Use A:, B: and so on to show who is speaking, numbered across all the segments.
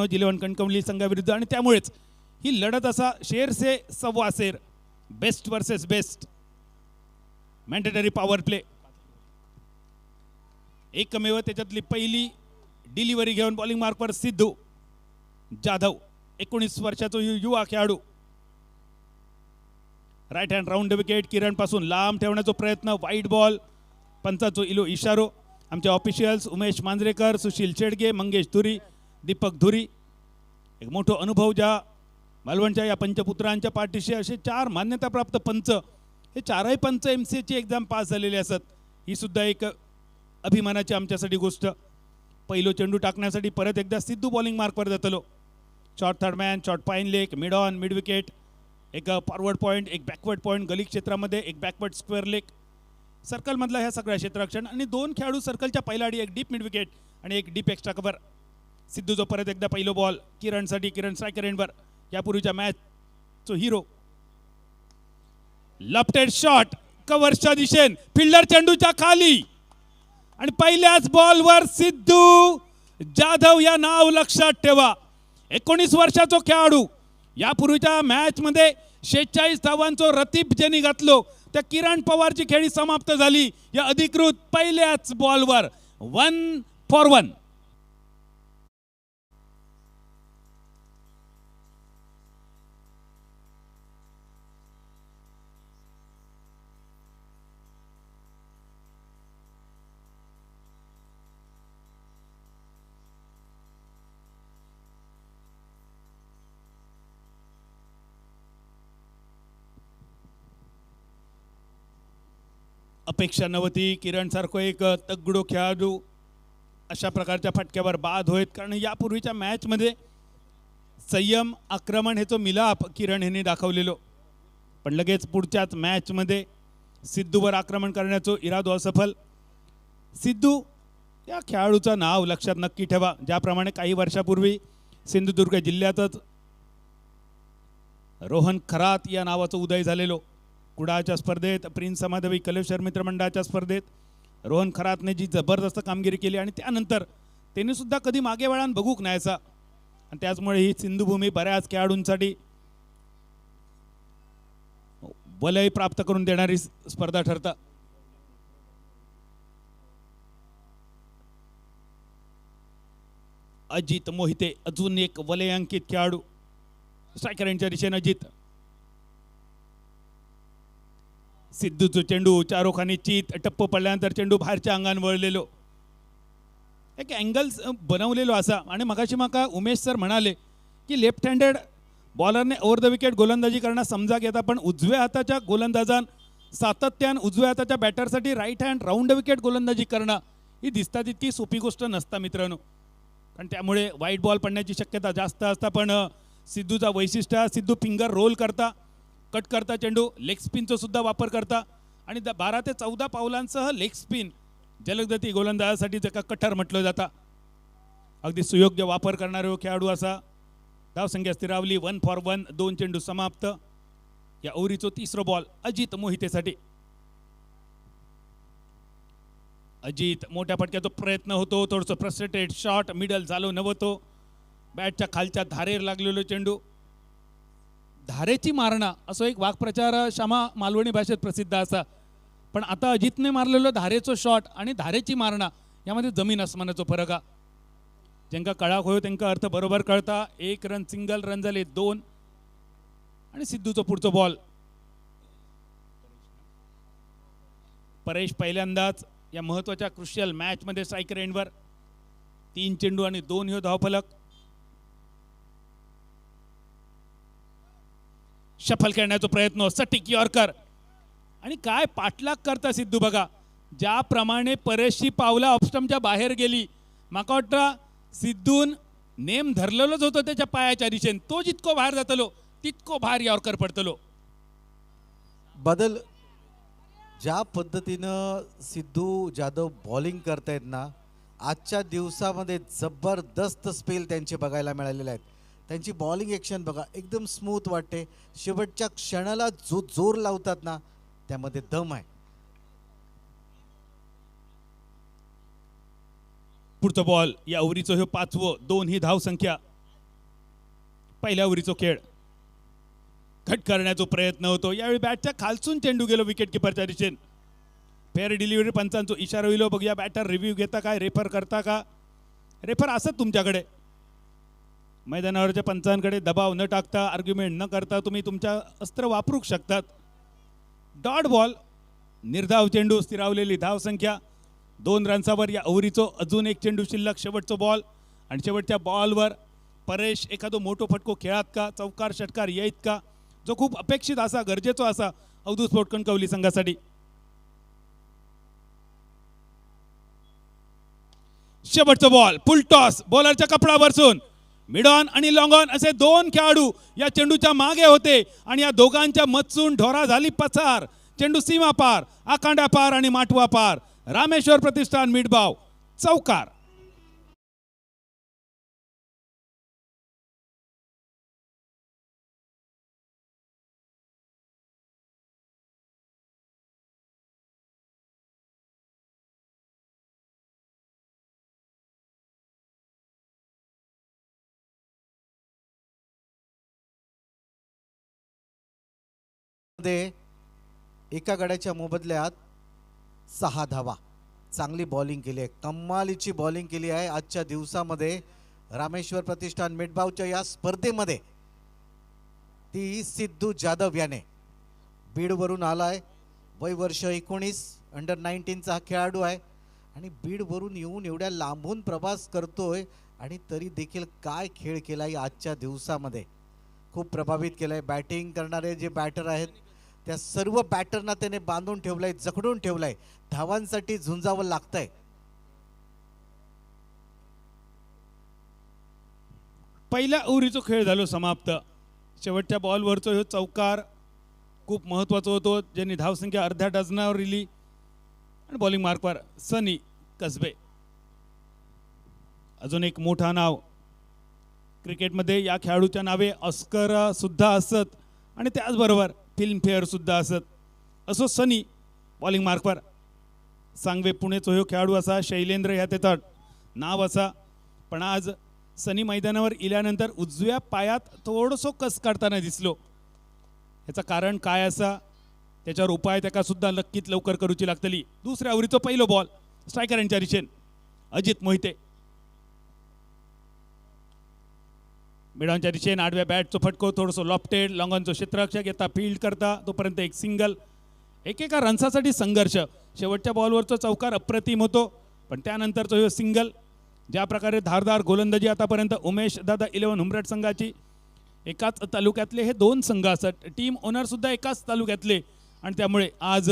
A: 11 कणकवली संघाविरुद्ध आणि त्यामुळेच ही लढत असा शेर से सव्वा शेर, best versus best, mandatory power play. एकमेव त्याच्यातली पहिली डिलिव्हरी घेऊन बॉलिंग मार्कवर सिद्धू जाधव, 19 वर्षाचा युवा खेळाडू. राईट हँड राऊंड विकेट, किरण पासून लांब ठेवण्याचा प्रयत्न, वाईट बॉल, पंचाचो इशारो. आमचे ऑफिशियल्स उमेश मांजरेकर, सुशील चेडगे, मंगेश धुरी, दीपक धुरी. एक मोठा अनुभव ज्या मालवणच्या या पंचपुत्रांच्या पाठीशी. असे 4 मान्यताप्राप्त पंच, हे 4ही पंच MCAची एक्झाम पास झालेले असत. ही सुद्धा एक अभिमानाची आमच्यासाठी गोष्ट. पहिलो चेंडू टाकण्यासाठी परत एकदा सिद्धू बॉलिंग मार्कवर जातलो. Short third man, short pine leg, mid on, mid wicket, एक फॉरवर्ड पॉईंट, एक बॅकवर्ड पॉईंट गली क्षेत्रामध्ये, एक बॅकवर्ड स्क्वेअर लेग, सर्कलमधला ह्या सगळ्या क्षेत्ररक्षण आणि 2 खेळाडू सर्कलच्या पहिल्या आडी, एक डीप मिड विकेट आणि एक डीप एक्स्ट्रा कव्हर. सिद्धूचा परत एकदा पहिलो बॉल किरणसाठी, किरण स्ट्रायकर एंडवर, यापूर्वीच्या मॅचचा हिरो. लेफ्ट शॉट कव्हरच्या दिशेन, फिल्डर चेंडूच्या खाली आणि पहिल्याच बॉलवर सिद्धू जाधव या नाव लक्षात ठेवा. 19 वर्षाचा खेळाडू, यापूर्वीच्या मॅचमध्ये 46 धावांचो रतीब ज्यांनी घातलो त्या किरण पवारची खेळी समाप्त झाली या अधिकृत पहिल्याच बॉलवर. 1 for 1. अपेक्षा नव्हती किरण सारखो एक तगडो खेळाडू अशा प्रकारच्या फटक्यावर बाद होत, कारण यापूर्वीच्या मॅचमध्ये संयम आक्रमण ह्याचा मिलाप किरण यांनी दाखवलेलो. पण लगेच पुढच्याच मॅचमध्ये सिद्धूवर आक्रमण करण्याचा इरादो असफल. सिद्धू या खेळाडूचं नाव लक्षात नक्की ठेवा. ज्याप्रमाणे काही वर्षापूर्वी सिंधुदुर्ग जिल्ह्यातच रोहन खरात या नावाचा उदय झालेलो. कुडाळच्या स्पर्धेत, प्रिन्स समाधवी कलेश्वर मित्रमंडळाच्या स्पर्धेत रोहन खरातने जी जबरदस्त कामगिरी केली आणि त्यानंतर त्यांनी सुद्धा कधी मागे वळण बघूक नाहीचा. आणि त्याचमुळे ही सिंधुभूमी बऱ्याच खेळाडूंसाठी वलय प्राप्त करून देणारी स्पर्धा ठरता. अजित मोहिते अजून एक वलयांकित खेळाडू. स्ट्रायकर यांच्या दिशेने अजित. सिद्धूचं चेंडू चारोखानी चित, टप्प पडल्यानंतर चेंडू बाहेरच्या अंगान वळलेलो. एक अँगल बनवलेलो असा. आणि मगाशी माका उमेश सर म्हणाले की लेफ्ट हँडेड बॉलरने ओव्हर द विकेट गोलंदाजी करणं समजा घेता, पण उजव्या हाताच्या गोलंदाजान सातत्यान उजव्या हाताच्या बॅटरसाठी राईट हँड राऊंड विकेट गोलंदाजी करणं ही दिसता तितकी सोपी गोष्ट नसता मित्रांनो. कारण त्यामुळे वाईट बॉल पडण्याची शक्यता जास्त असता. पण सिद्धूचा वैशिष्ट्य, सिद्धू फिंगर रोल करता, कट करता चेंडू, लेग स्पिनचा सुद्धा वापर करता आणि 12 ते 14 पावलांसह लेग स्पिन जलदगती गोलंदाजासाठी जका कटर म्हटलं जाता. अगदी सुयोग्य वापर करणारे खेळाडू असा. धावसंख्या स्थिरावली 1 for 1, 2 चेंडू समाप्त. या ओव्हरीचो तिसरा बॉल अजित मोहितेसाठी. अजित मोठ्या फटक्याचा प्रयत्न होतो, थोडंसं फ्रस्ट्रेटेड शॉट, मिडल झालो नव्हतो, बॅटच्या खालच्या धारेर लागलेलो चेंडू. धारेची मारणा असो एक वाक्प्रचार श्यामा मालवणी भाषेत प्रसिद्ध असा. पण आता अजितने मारलेलो धारेचो शॉट आणि धारेची मारणा यामध्ये जमीन आसमानाचा फरक आहे. ज्यांका कळाक होयो त्यांका अर्थ बरोबर कळता. 1 रन, सिंगल रन झाले 2. आणि सिद्धूचा पुढचा बॉल. परेश पहिल्यांदाच या महत्त्वाच्या क्रुशियल मॅचमध्ये स्ट्रायकर एंडवर. 3 चेंडू आणि 2 ह्यो धावफलक. शफल खेळण्याचा प्रयत्न, सटीक यॉर्कर आणि काय पाठलाग करता सिद्धू बघा. ज्याप्रमाणे परेशची पावलं ऑफस्टमच्या बाहेर गेली, माका वाटतं सिद्धून नेम धरलेलोच होतं त्याच्या पायाच्या दिशेने. तो जितको बाहेर जातलो तितको बाहेर यॉर्कर पडतलो.
B: बदल ज्या पद्धतीनं सिद्धू जाधव बॉलिंग करतायत ना, आजच्या दिवसामध्ये जबरदस्त स्पेल त्यांचे बघायला मिळालेले आहेत. त्यांची बॉलिंग ॲक्शन बघा, एकदम स्मूथ वाटते. शेवटच्या क्षणाला जो जोर लावतात ना त्यामध्ये दम आहे.
A: पुढचा बॉल या ओव्हरीचं हे 5वं, 2 ही धाव संख्या. पहिल्या ओव्हरीचो खेळ कट करण्याचा प्रयत्न होतो. यावेळी बॅटच्या खालसून चेंडू गेलो विकेट किपरच्या दिशेन. फेअर डिलिव्हरी पंचांचो इशारा होईल. बघूया बॅटर रिव्ह्यू घेता काय, रेफर करता का. रेफर असत तुमच्याकडे, मैदानावरच्या पंचांकडे दबाव न टाकता, आर्ग्युमेंट न करता तुम्ही तुमच्या अस्त्र वापरू शकतात. डॉट बॉल, निर्धाव चेंडू, स्थिरावलेली धावसंख्या 2 रन्सावर या ओव्हरीचो अजून एक चेंडू शिल्लक. शेवटचा बॉल आणि शेवटच्या बॉलवर परेश एखादो मोठो फटको खेळात का, चौकार षटकार येईत का, जो खूप अपेक्षित असा, गरजेचो असा अवधूत स्पोर्ट कणकवली संघासाठी. शेवटचा बॉल, फुल टॉस, बॉलरच्या कपडा बरसून मिड ऑन आणि लॉंग ऑन असे 2 खेळाडू या चेंडूच्या मागे होते आणि या दोघांच्या मधसून ढोरा झाली पसार. चेंडू सीमा पार, आखांड्या पार आणि माटवा पार. रामेश्वर प्रतिष्ठान मिडबाव, चौकार.
B: मध्ये एका गड्याच्या मोबदल्यात 6 धावा. चांगली बॉलिंग केली आहे, कमालीची बॉलिंग केली आहे आजच्या दिवसामध्ये रामेश्वर प्रतिष्ठान मिडबावच्या या स्पर्धेमध्ये. ती सिद्धू जाधव याने बीडवरून आलाय. वय वर्ष 19, अंडर 19चा हा खेळाडू आहे आणि बीडवरून येऊन एवढ्या लांबून प्रवास करतोय आणि तरी देखील काय खेळ केलाय आजच्या दिवसामध्ये. खूप प्रभावित केलंय. बॅटिंग करणारे जे बॅटर आहेत त्या सर्व बॅटरना त्याने बांधून ठेवलंय, जखडून ठेवलंय. धावांसाठी झुंजावं लागतंय.
A: पहिल्या ओव्हरीचो खेळ झालो समाप्त. शेवटच्या बॉलवरचो ह्यो चौकार खूप महत्त्वाचा होतो, ज्यांनी धावसंख्या अर्ध्या डझनावर इली. आणि बॉलिंग मार्कवर सनी कसबे, अजून एक मोठा नाव क्रिकेटमध्ये. या खेळाडूच्या नावे ऑस्कर सुद्धा असत आणि त्याचबरोबर फिल्मफेअर सुद्धा असत. असो सनी बॉलिंग मार्कवर. सांगवे पुणेचो ह्यो खेळाडू असा, शैलेंद्र ह्या त्याचा नाव असा. पण आज सनी मैदानावर इल्यानंतर उजव्या पायात थोडंसं कस काढताना दिसलो. ह्याचं कारण काय असा, त्याच्यावर उपाय त्याका सुद्धा नक्कीच लवकर करूची लागतली. दुसऱ्या ओव्हरीचो पहिलो बॉल स्ट्रायकर यांच्या दिशेन अजित मोहिते. मिडॉनच्या दिशेन आडव्या बॅटचो फटको, थोडंसं लॉफ्टेड, लॉंगॉनचो क्षेत्ररक्षक येता फील्ड करता, तोपर्यंत एक सिंगल. एकेका रन्सासाठी संघर्ष. शेवटच्या बॉलवरचा चौकार अप्रतिम होतो, पण त्यानंतरचा ह्यो सिंगल. ज्या प्रकारे धारदार गोलंदाजी आतापर्यंत उमेश दादा 11 हुमरट संघाची. एकाच तालुक्यातले हे 2 संघ असत, टीम ओनर सुद्धा एकाच तालुक्यातले, आणि त्यामुळे आज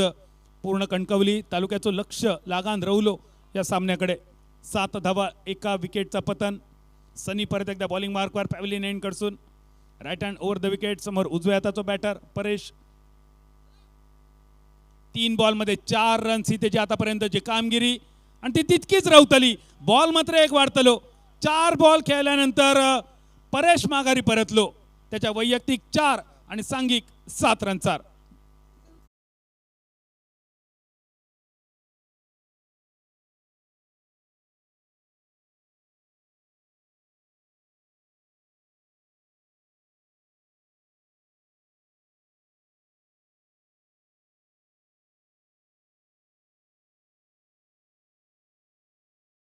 A: पूर्ण कणकवली तालुक्याचं लक्ष लागान रवलो या सामन्याकडे. 7 धावा, एका विकेटचा पतन. सनी परत एकदा बॉलिंग मार्कवर पॅव्हलियन एंड कडसून. Right hand over the wicket. समोर उजव्या हाताचा बॅटर परेश. 3 बॉलमध्ये 4 रन्स ही त्याची आतापर्यंतची कामगिरी आणि ती तितकीच रवतली. बॉल मात्र एक वाढतलो. 4 बॉल खेळल्यानंतर परेश माघारी परतलो. त्याच्या वैयक्तिक 4 आणि सांघिक 7 रन्सार.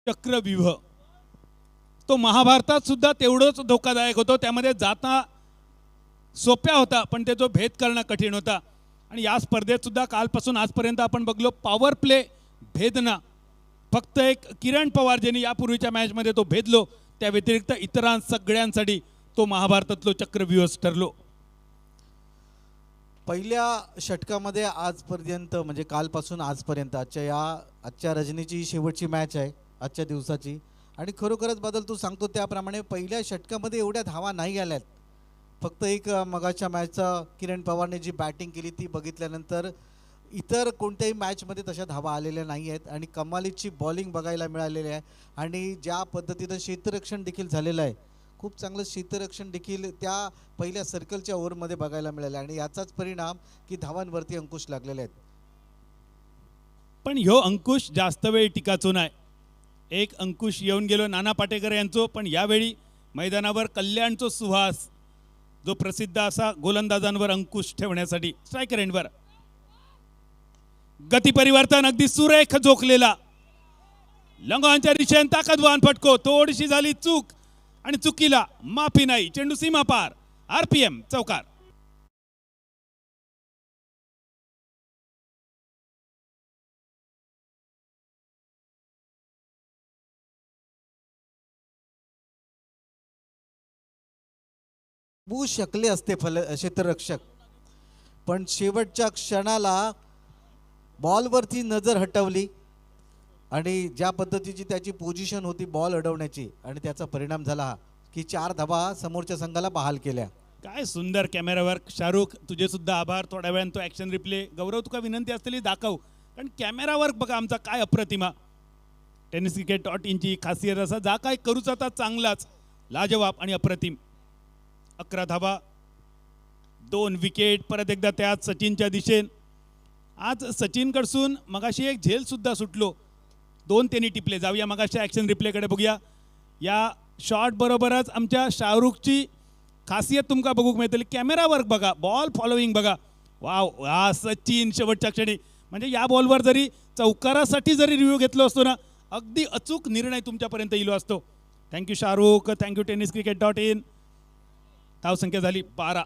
A: चक्रव्यूह तो महाभारतात सुद्धा तेवढंच धोकादायक होतो. त्यामध्ये जाता सोप्या होता, पण त्याचा भेद करणं कठीण होता. आणि या स्पर्धेत सुद्धा कालपासून आजपर्यंत आपण बघलो पॉवर प्ले भेदना. फक्त एक किरण पवार ज्यांनी यापूर्वीच्या मॅचमध्ये तो भेदलो, त्या व्यतिरिक्त इतरां सगळ्यांसाठी तो महाभारतातलो चक्रव्यूह ठरलो.
B: पहिल्या षटकामध्ये आजपर्यंत म्हणजे कालपासून आजपर्यंत आजच्या रजनीची शेवटची मॅच आहे आजच्या दिवसाची. आणि खरोखरच बदल तू सांगतो त्याप्रमाणे पहिल्या षटकामध्ये एवढ्या धावा नाही आल्यात. फक्त एक मगाच्या मॅचचा किरण पवारने जी बॅटिंग केली ती बघितल्यानंतर इतर कोणत्याही मॅचमध्ये तशा धावा आलेल्या नाही आहेत. आणि कमालीची बॉलिंग बघायला मिळालेली आहे. आणि ज्या पद्धतीनं क्षेत्ररक्षण देखील झालेलं आहे, खूप चांगलं क्षेत्ररक्षण देखील त्या पहिल्या सर्कलच्या ओव्हरमध्ये बघायला मिळालं. आणि याचाच परिणाम की धावांवरती अंकुश लागलेले आहेत.
A: पण ह्यो अंकुश जास्त वेळ टिकाचो नाही. एक अंकुश येऊन गेलो नाना पाटेकर यांचो, पण यावेळी मैदानावर कल्याणचो सुहास जो प्रसिद्ध असा गोलंदाजांवर अंकुश ठेवण्यासाठी. स्ट्रायकर एंडवर गती परिवर्तन अगदी सुरेख झोकलेला, लंगांच्या दिशेने ताकदवान फटको, थोडीशी झाली चूक आणि चुकीला माफी नाही. चेंडू सीमा पार, आरपीएम चौकार.
B: होऊ शकले असते क्षेत्ररक्षक, पण शेवटच्या क्षणाला बॉलवरती नजर हटवली आणि ज्या पद्धतीची त्याची पोझिशन होती बॉल अडवण्याची, आणि त्याचा परिणाम झाला की 4 धावा समोरच्या संघाला बहाल केल्या.
A: काय सुंदर कॅमेरावर. शाहरुख तुझे सुद्धा आभार. थोड्या वेळाने तो ॲक्शन रिप्ले गौरव तुका विनंती असलेली दाखव, कारण कॅमेरावर बघा आमचा काय अप्रतिमा. टेनिस क्रिकेट .inची खासियत असा, जा काय करूच आता चांगलाच लाजवाब आणि अप्रतिम. 11 धावा, 2 विकेट. परत एकदा त्यात सचिनच्या दिशेन. आज सचिनकडसून मगाशी एक झेल सुद्धा सुटलो, 2 त्यांनी टिपले. जाऊया मगाशी ॲक्शन रिप्लेकडे बघूया. या शॉट बरोबरच आमच्या शाहरुखची खासियत तुमका बघूक मिळतली. कॅमेरावर बघा, बॉल फॉलोईंग बघा. वाव, हा सचिन शेवटच्या क्षणी, म्हणजे या बॉलवर जरी चौकारासाठी जरी रिव्ह्यू घेतलो असतो ना, अगदी अचूक निर्णय तुमच्यापर्यंत येलो असतो. Thank you Shahrukh, thank you tennis cricket .in. धावसंख्या झाली 12.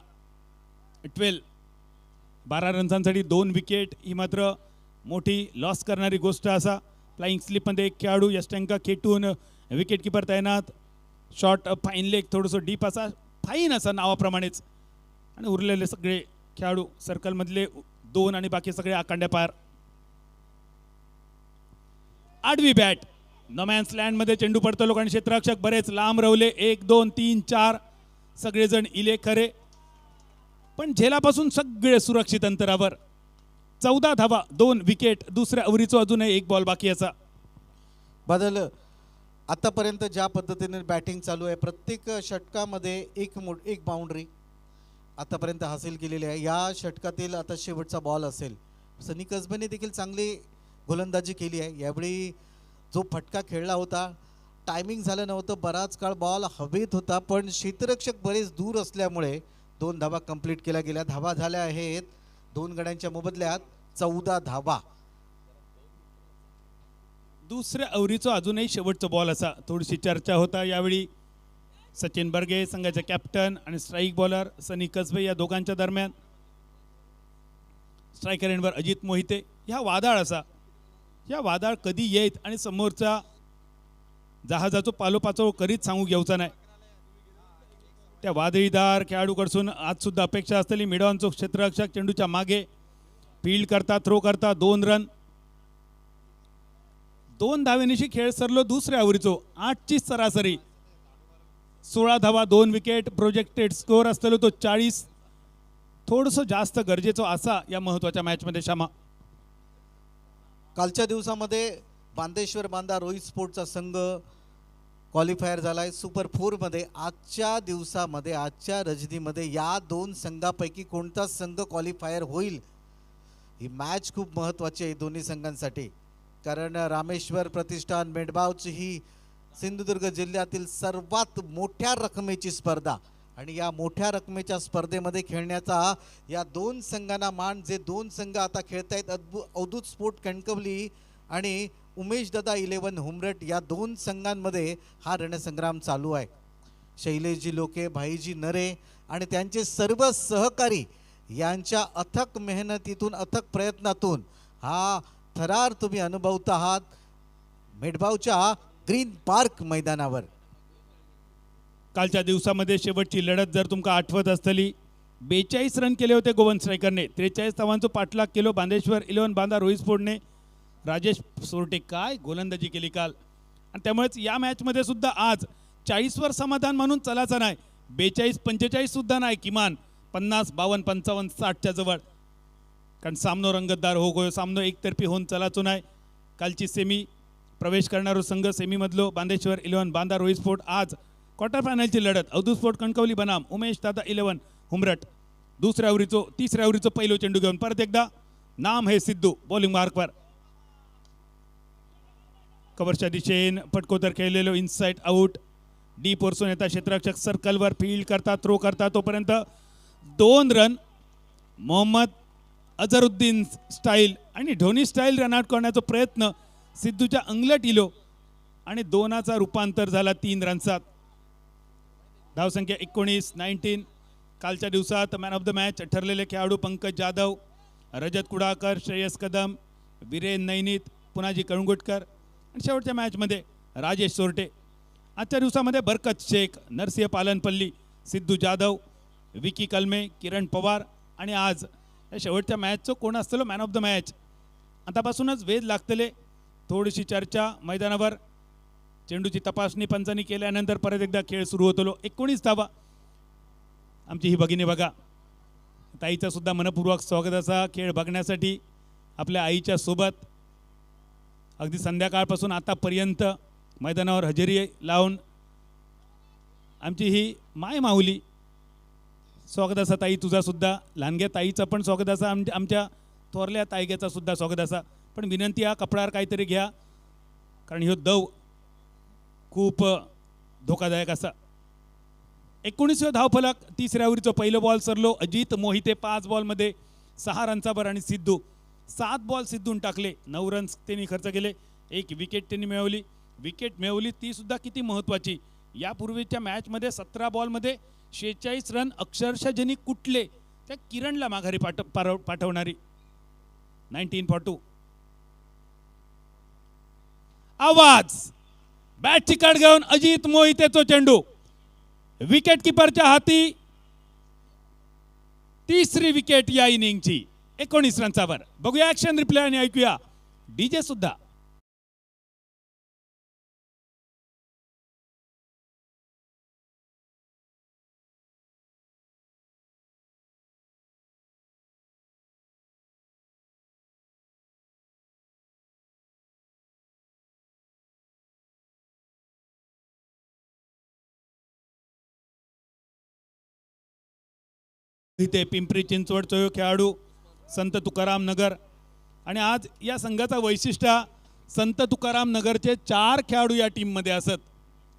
A: 12 रन्सांसाठी 2 विकेट. ही मात्र मोठी लॉस करणारी गोष्ट असा. फ्लाइंग स्लिपमध्ये एक खेळाडू यष्टंका खेटून विकेट किपर तैनात. शॉट फाईन लेग, थोडंसं डीप असा, फाईन असा नावाप्रमाणेच. आणि उरलेले सगळे खेळाडू सर्कलमधले 2 आणि बाकी सगळे आकांड्या पार. आडवी बॅट, नोमॅन्स लँडमध्ये चेंडू पडतो. लोकांनी क्षेत्ररक्षक बरेच लांब रवले. 1 2 3 4 सगळेजण इले खरे, पण झेलापासून सगळे सुरक्षित अंतरावर. 14 धावा, 2 विकेट. दुसऱ्या ओव्हरीचो अजूनही 1 बॉल बाकी असा.
B: बदल आतापर्यंत ज्या पद्धतीने बॅटिंग चालू आहे, प्रत्येक षटकामध्ये एक बाउंड्री आतापर्यंत हासिल केलेली आहे. या षटकातील आता शेवटचा बॉल असेल. सनी कसबेने देखील चांगली गोलंदाजी केली आहे. यावेळी जो फटका खेळला होता, टायमिंग झालं नव्हतं, बराच काळ बॉल हवेत होता, पण क्षेत्ररक्षक बरेच दूर असल्यामुळे 2 धावा कंप्लीट केल्या गेल्या. धावा झाल्या आहेत 2 गड्यांच्या मोबदल्यात 14 धावा.
A: दुसऱ्या ओव्हरीचा अजूनही शेवटचा बॉल असा. थोडीशी चर्चा होता यावेळी सचिन बर्गे संघाचे कॅप्टन आणि स्ट्राईक बॉलर सनी कसबे या दोघांच्या दरम्यान. स्ट्रायकर एंडवर अजित मोहिते. ह्या वादळ असा, ह्या वादळ कधी येत आणि समोरचा जहाजाचो पालोपाचो करीत सांगू घेऊचा नाही. त्या वादळीदार खेळाडूकडसून आज सुद्धा अपेक्षा असलेली मिडॉनचो क्षेत्ररक्षक चेंडूच्या मागे फील्ड करता, थ्रो करता. 2 रन, 2 धावेनिशी खेळ सरलो. दुसऱ्या ओव्हरीचो 8ची सरासरी, 16 धावा, 2 विकेट. प्रोजेक्टेड स्कोअर असलेलो तो 40. थोडंसं जास्त गरजेचं असा या महत्त्वाच्या मॅचमध्ये. श्यामा,
B: कालच्या दिवसामध्ये बांदेश्वर बांदा रोहित स्पोर्टचा संघ क्वालिफायर झाला आहे सुपर 4मध्ये. आजच्या दिवसामध्ये, आजच्या रजनीमध्ये या 2 संघापैकी कोणता संघ क्वालिफायर होईल, ही मॅच खूप महत्त्वाची आहे दोन्ही संघांसाठी. कारण रामेश्वर प्रतिष्ठान मेडबावची ही सिंधुदुर्ग जिल्ह्यातील सर्वात मोठ्या रकमेची स्पर्धा, आणि या मोठ्या रकमेच्या स्पर्धेमध्ये खेळण्याचा या 2 संघांना मान. जे 2 संघ आता खेळत आहेत, अवधूत स्पोर्ट कणकवली आणि उमेश दादा 11 हुमरट, या 2 संघांमध्ये हा रणसंग्राम चालू आहे. शैलेशजी लोके, भाईजी नरे आणि त्यांचे सर्व सहकारी यांच्या अथक मेहनतीतून, अथक प्रयत्नातून हा थरार तुम्ही अनुभवत आहात मेडबावच्या ग्रीन पार्क मैदानावर.
A: कालच्या दिवसामध्ये शेवटची लढत जर तुमका आठवत असतली, 42 रन केले होते गोवन स्ट्रायकरने. 43 धावांचा पाठलाग केलो बांदेश्वर 11 बांदा रोहित स्पोर्टने. राजेश सोरटे काय गोलंदाजी केली काल, आणि त्यामुळेच या मॅचमध्ये सुद्धा आज 40वर समाधान म्हणून चलाचा नाही. 42-45 सुद्धा नाही, किमान 50, 52, 55, 60च्या जवळ. कारण सामनो रंगतदार हो गयो, सामनो एकतर्फी होऊन चलाचो नाही. कालची सेमी प्रवेश करणारो संघ, सेमीमधलो बांदेश्वर 11 बांदा रोहित स्पोर्ट. आज क्वार्टर फायनलची लढत अवधूत स्पोर्ट कणकवली बनाम उमेश दादा 11 हुमरट. तिसऱ्या ओव्हरीचो पहिलो चेंडू घेऊन परत एकदा नाम हे सिद्धू बॉलिंग मार्कवर. कव्हरच्या दिशेन फटकोतर खेळलेलो इनसाइड आउट. डीप वरसून येतात क्षेत्ररक्षक सर्कलवर फील्ड करतात, थ्रो करतात, तोपर्यंत 2 रन मोहम्मद अझरुद्दीन स्टाईल आणि धोनी स्टाईल रनआउट करण्याचा प्रयत्न सिद्धूच्या अंगलट इलो आणि 2चा रूपांतर झाला 3 रन्सात. धावसंख्या 19 कालच्या दिवसात मॅन ऑफ द मॅच ठरलेले खेळाडू पंकज जाधव, रजत कुडाकर, श्रेयस कदम, वीरेन नैनीत, पुनाजी कळंगुटकर आणि शेवटच्या मॅचमध्ये राजेश सोरटे. आजच्या दिवसामध्ये बरकत शेख, नरसिंह पालनपल्ली, सिद्धू जाधव, विकी कलमे, किरण पवार आणि आज या शेवटच्या मॅचचं कोण असतलो मॅन ऑफ द मॅच आतापासूनच वेध लागतले. थोडीशी चर्चा मैदानावर, चेंडूची तपासणी पंचांनी केल्यानंतर परत एकदा खेळ सुरू होतो. 19 धावा. आमची ही भगिनी बघा, ताईचं सुद्धा मनपूर्वक स्वागत असा खेळ बघण्यासाठी आपल्या आईच्या सोबत अगदी संध्याकाळपासून आतापर्यंत मैदानावर हजेरी लावून आमची ही माय माऊली स्वागत असा. ताई तुझा सुद्धा, लहानग्या ताईचं पण स्वागत असा, आमच्या थोरल्या ताईग्याचा सुद्धा स्वागत असा. पण विनंती हा कपडावर काहीतरी घ्या, कारण ह्यो दव खूप धोकादायक असा. 19 धावफलक, 3ऱ्या ओव्हरीचं पहिलं बॉल सरलो. अजित मोहिते 5 बॉलमध्ये 6 रनचा आणि सिद्धू 7 बॉल सिद्धून टाकले, 9 रन्स त्यांनी खर्च केले, 1 विकेट त्यांनी मिळवली. विकेट मिळवली ती सुद्धा किती महत्त्वाची. यापूर्वीच्या मॅचमध्ये 17 बॉलमध्ये 46 रन अक्षरशः ज्यांनी कुठले त्या किरणला माघारी पाठवणारी. 19-42 आवाज, बॅटची कड घेऊन अजित मोहितेचा चेंडू विकेट किपरच्या हाती. 3री विकेट या इनिंगची 19 रन्सावर. बघूया ऍक्शन रिप्ले आणि ऐकूया डीजे सुद्धा. इथे पिंपरी चिंचवडचा खेळाडू संत तुकाराम नगर आणि आज या संघाचा वैशिष्ट्य संत तुकाराम नगरचे 4 खेळाडू या टीममध्ये असत.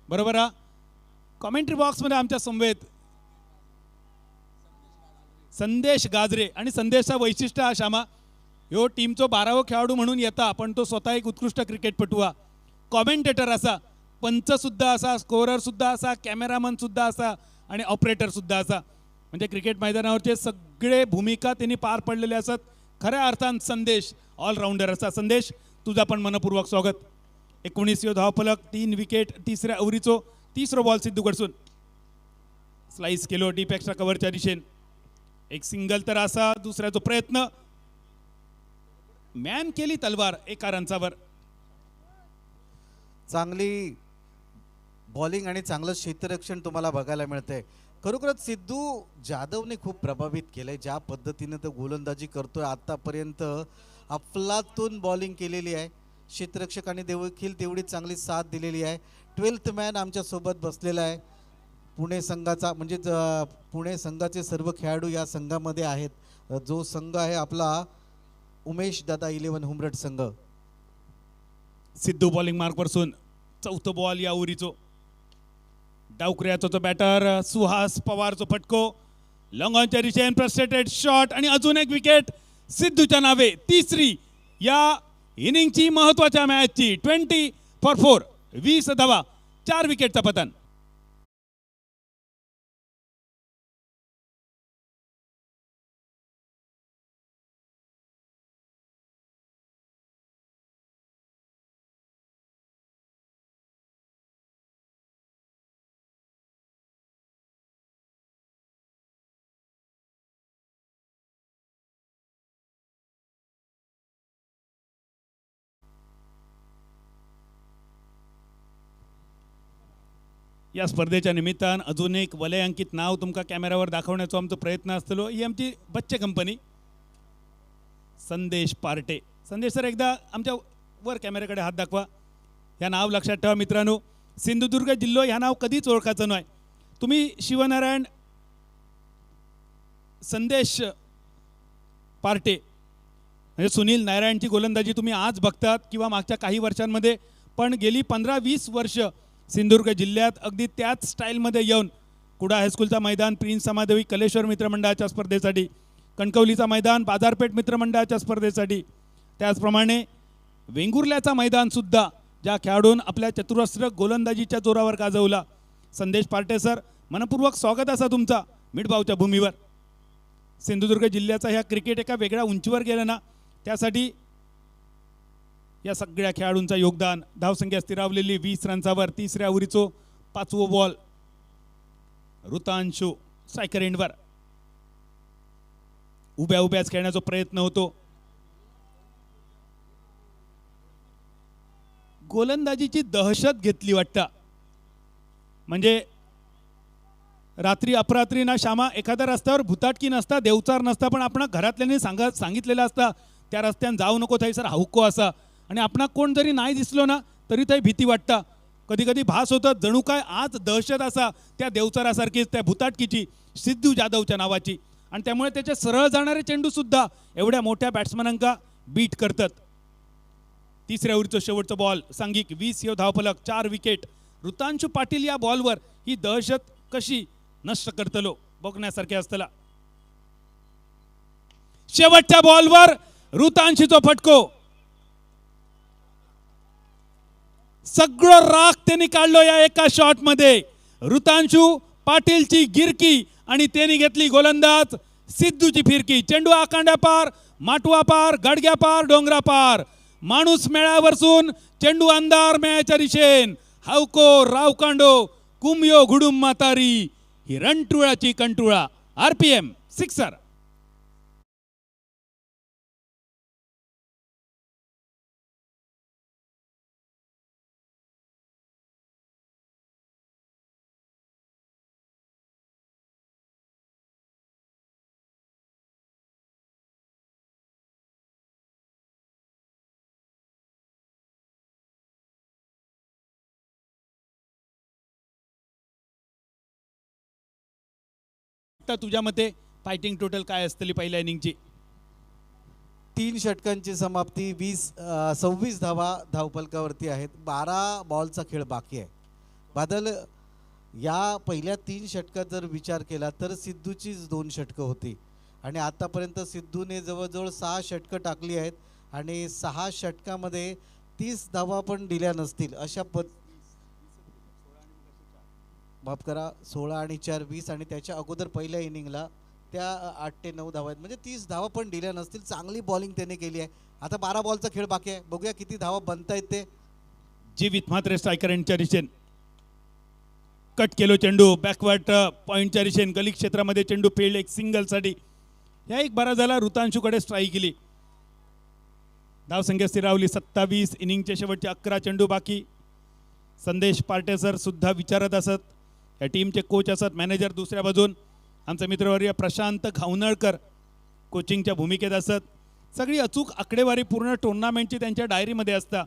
A: बरोबर हा. कॉमेंट्री बॉक्समध्ये आमच्या समवेत संदेश गाजरे आणि संदेशचा वैशिष्ट्य हा श्यामा ह्यो टीमचो 12वा खेळाडू म्हणून येता, पण तो स्वतः एक उत्कृष्ट क्रिकेटपटू हा, कॉमेंटेटर असा, पंच सुद्धा असा, स्कोरर सुद्धा असा, कॅमेरामन सुद्धा असा आणि ऑपरेटर सुद्धा असा. म्हणजे क्रिकेट मैदानावरचे सगळे भूमिका त्यांनी पार पडलेले असत. खऱ्या अर्थान संदेश ऑलराऊंडर असा. संदेश तुझा पण मनपूर्वक स्वागत. 19 धावफलक, 3 विकेट, 3ऱ्या ओव्हरीचो 3रो बॉल सिद्धू कडसून स्लाइस केलो डीप एक्स्ट्रा कव्हरच्या दिशेन. एक सिंगल तर असा, दुसऱ्याचा प्रयत्न मॅन केली तलवार 1 रनचावर.
B: चांगली बॉलिंग आणि चांगलं क्षेत्ररक्षण तुम्हाला बघायला मिळतंय. खरोखरच सिद्धू जाधवने खूप प्रभावित केलंय. ज्या पद्धतीने तो गोलंदाजी करतोय आतापर्यंत अफलातून बॉलिंग केलेली आहे. क्षेत्ररक्षकांनी देखील तेवढी चांगली साथ दिलेली आहे. 12th मॅन आमच्या सोबत बसलेला आहे. पुणे संघाचा म्हणजे पुणे संघाचे सर्व खेळाडू या संघामध्ये आहेत. जो संघ आहे आपला उमेश दादा 11 हुमरट संघ.
A: सिद्धू बॉलिंग मार्कवरसून 4थं बॉल या ओव्हरीचो. डावकऱ्याचा तो बॅटर सुहास पवारचा फटको लॉंग ऑनच्या दिशेने फ्रस्ट्रेटेड शॉट आणि अजून एक विकेट सिद्धूच्या नावे. 3री या इनिंगची महत्वाच्या मॅचची. 20 for 4, 20 धावा, 4 विकेटचा पतन. या स्पर्धेच्या निमित्तान अजून एक वलयांकित नाव तुमका कॅमेरावर दाखवण्याचा आमचा प्रयत्न असतो. ही आमची बच्चे कंपनी संदेश पार्टे. संदेश सर एकदा आमच्या वर कॅमेऱ्याकडे हात दाखवा. ह्या नाव लक्षात ठेवा मित्रांनो. सिंधुदुर्ग जिल्हा ह्या नाव कधीच ओळखायचं नाही. तुम्ही शिवनारायण संदेश पार्टे म्हणजे सुनील नारायणची गोलंदाजी तुम्ही आज बघतात किंवा मागच्या काही वर्षांमध्ये, पण गेली 15-20 वर्ष सिंधुदुर्ग जिल्ह्यात अगदी त्याच स्टाईलमध्ये येऊन कुडा हायस्कूलचा मैदान प्रिन्स समादेवी कलेश्वर मित्रमंडळाच्या स्पर्धेसाठी, कणकवलीचा मैदान बाजारपेठ मित्रमंडळाच्या स्पर्धेसाठी, त्याचप्रमाणे वेंगुर्ल्याचा मैदानसुद्धा ज्या खेळाडून आपल्या चतुरस्र गोलंदाजीच्या जोरावर गाजवला. संदेश पार्टे सर, मनपूर्वक स्वागत असा तुमचा मिठभावच्या भूमीवर. सिंधुदुर्ग जिल्ह्याचा ह्या क्रिकेट एका वेगळ्या उंचीवर गेलं ना, त्यासाठी या सगळ्या खेळाडूंचं योगदान. धावसंख्या स्थिरावलेली 20 रन्सावर. तिसऱ्या ओव्हरीचो 5वो बॉल. ऋतांशू स्ट्रायकर एंडवर. उभ्याच खेळण्याचा प्रयत्न होतो. गोलंदाजीची दहशत घेतली वाटतं. म्हणजे रात्री अपरात्री ना श्यामा एखाद्या रस्त्यावर भुताटकी नसता, देवचार नसता, पण आपण घरातल्याने सांगितलेलं असता त्या रस्त्याने जाऊ नको थैसर हावको असा. आणि आपण कोण जरी नाही दिसलो ना तरी ते भीती वाटतं. कधी कधी भास होतं जणू काय आज दहशत असा त्या देवचारासारखीच त्या भुताटकीची, सिद्धू जाधवच्या नावाची. आणि त्यामुळे त्याचे सरळ जाणारे चेंडू सुद्धा एवढ्या मोठ्या बॅट्समनांका बीट करतात. तिसऱ्या ओव्हरचा शेवटचा बॉल. सांघिक 20 धावफलक, 4 विकेट. ऋतांशू पाटील या बॉलवर ही दहशत कशी नष्ट करतलो बघण्यासारखे असतला. शेवटच्या बॉलवर ऋतांशूचा फटको. सगळं राख त्यांनी काढलो या एका शॉट मध्ये. ऋतांशू पाटीलची गिरकी आणि त्यांनी घेतली गोलंदाज सिद्धूची फिरकी. चेंडू आकांड्या पार, माटवा पार, गडग्या पार, डोंगरा पार. माणूस मेळ्यावरसून चेंडू अंधार मेळ्याच्या दिशेन. हावको रावकांडो कुमयो घुडुम म्हातारी ही रणटुळाची कंटुळा. RPM sixer. तुझ्या मते फायटिंग टोटल काय असतली पहिल्या इनिंगची?
B: 3 षटकांची समाप्ती. 26 धावा धावफलकावरती आहेत. 12 बॉलचा खेळ बाकी आहे. बादल, या पहिल्या 3 षटकात जर विचार केला तर सिद्धूचीच 2 षटकं होती आणि आतापर्यंत सिद्धूने जवळजवळ 6 षटकं टाकली आहेत आणि 6 षटकामध्ये 30 धावा पण दिल्या नसतील अशा माफ करा 16 आणि 4 20 आणि त्याच्या अगोदर पहिल्या इनिंगला त्या 8 ते 9 धावा आहेत. म्हणजे 30 धावा पण दिल्या नसतील. चांगली बॉलिंग त्याने केली आहे. आता 12 बॉलचा खेळ बाकी आहे. बघूया किती धावा बनतायत ते.
A: जीवित मात्र स्ट्रायकर यांच्या दिशेन कट केलो चेंडू. बॅकवर्ड पॉइंटच्या दिशेन गली क्षेत्रामध्ये चेंडू फील्ड एक सिंगलसाठी. ह्या एक बरा झाला. ऋतांशूकडे स्ट्राईक केली. धावसंख्या स्थिरावली 27. इनिंगच्या शेवटचे 11 चेंडू बाकी. संदेश पार्टे सर सुद्धा विचारत असत. या टीमचे कोच असत. मॅनेजर दुसऱ्या बाजून आमचा मित्रवर्य प्रशांत घावनळकर कोचिंगच्या भूमिकेत असत. सगळी अचूक आकडेवारी पूर्ण टुर्नामेंटची त्यांच्या डायरीमध्ये असता.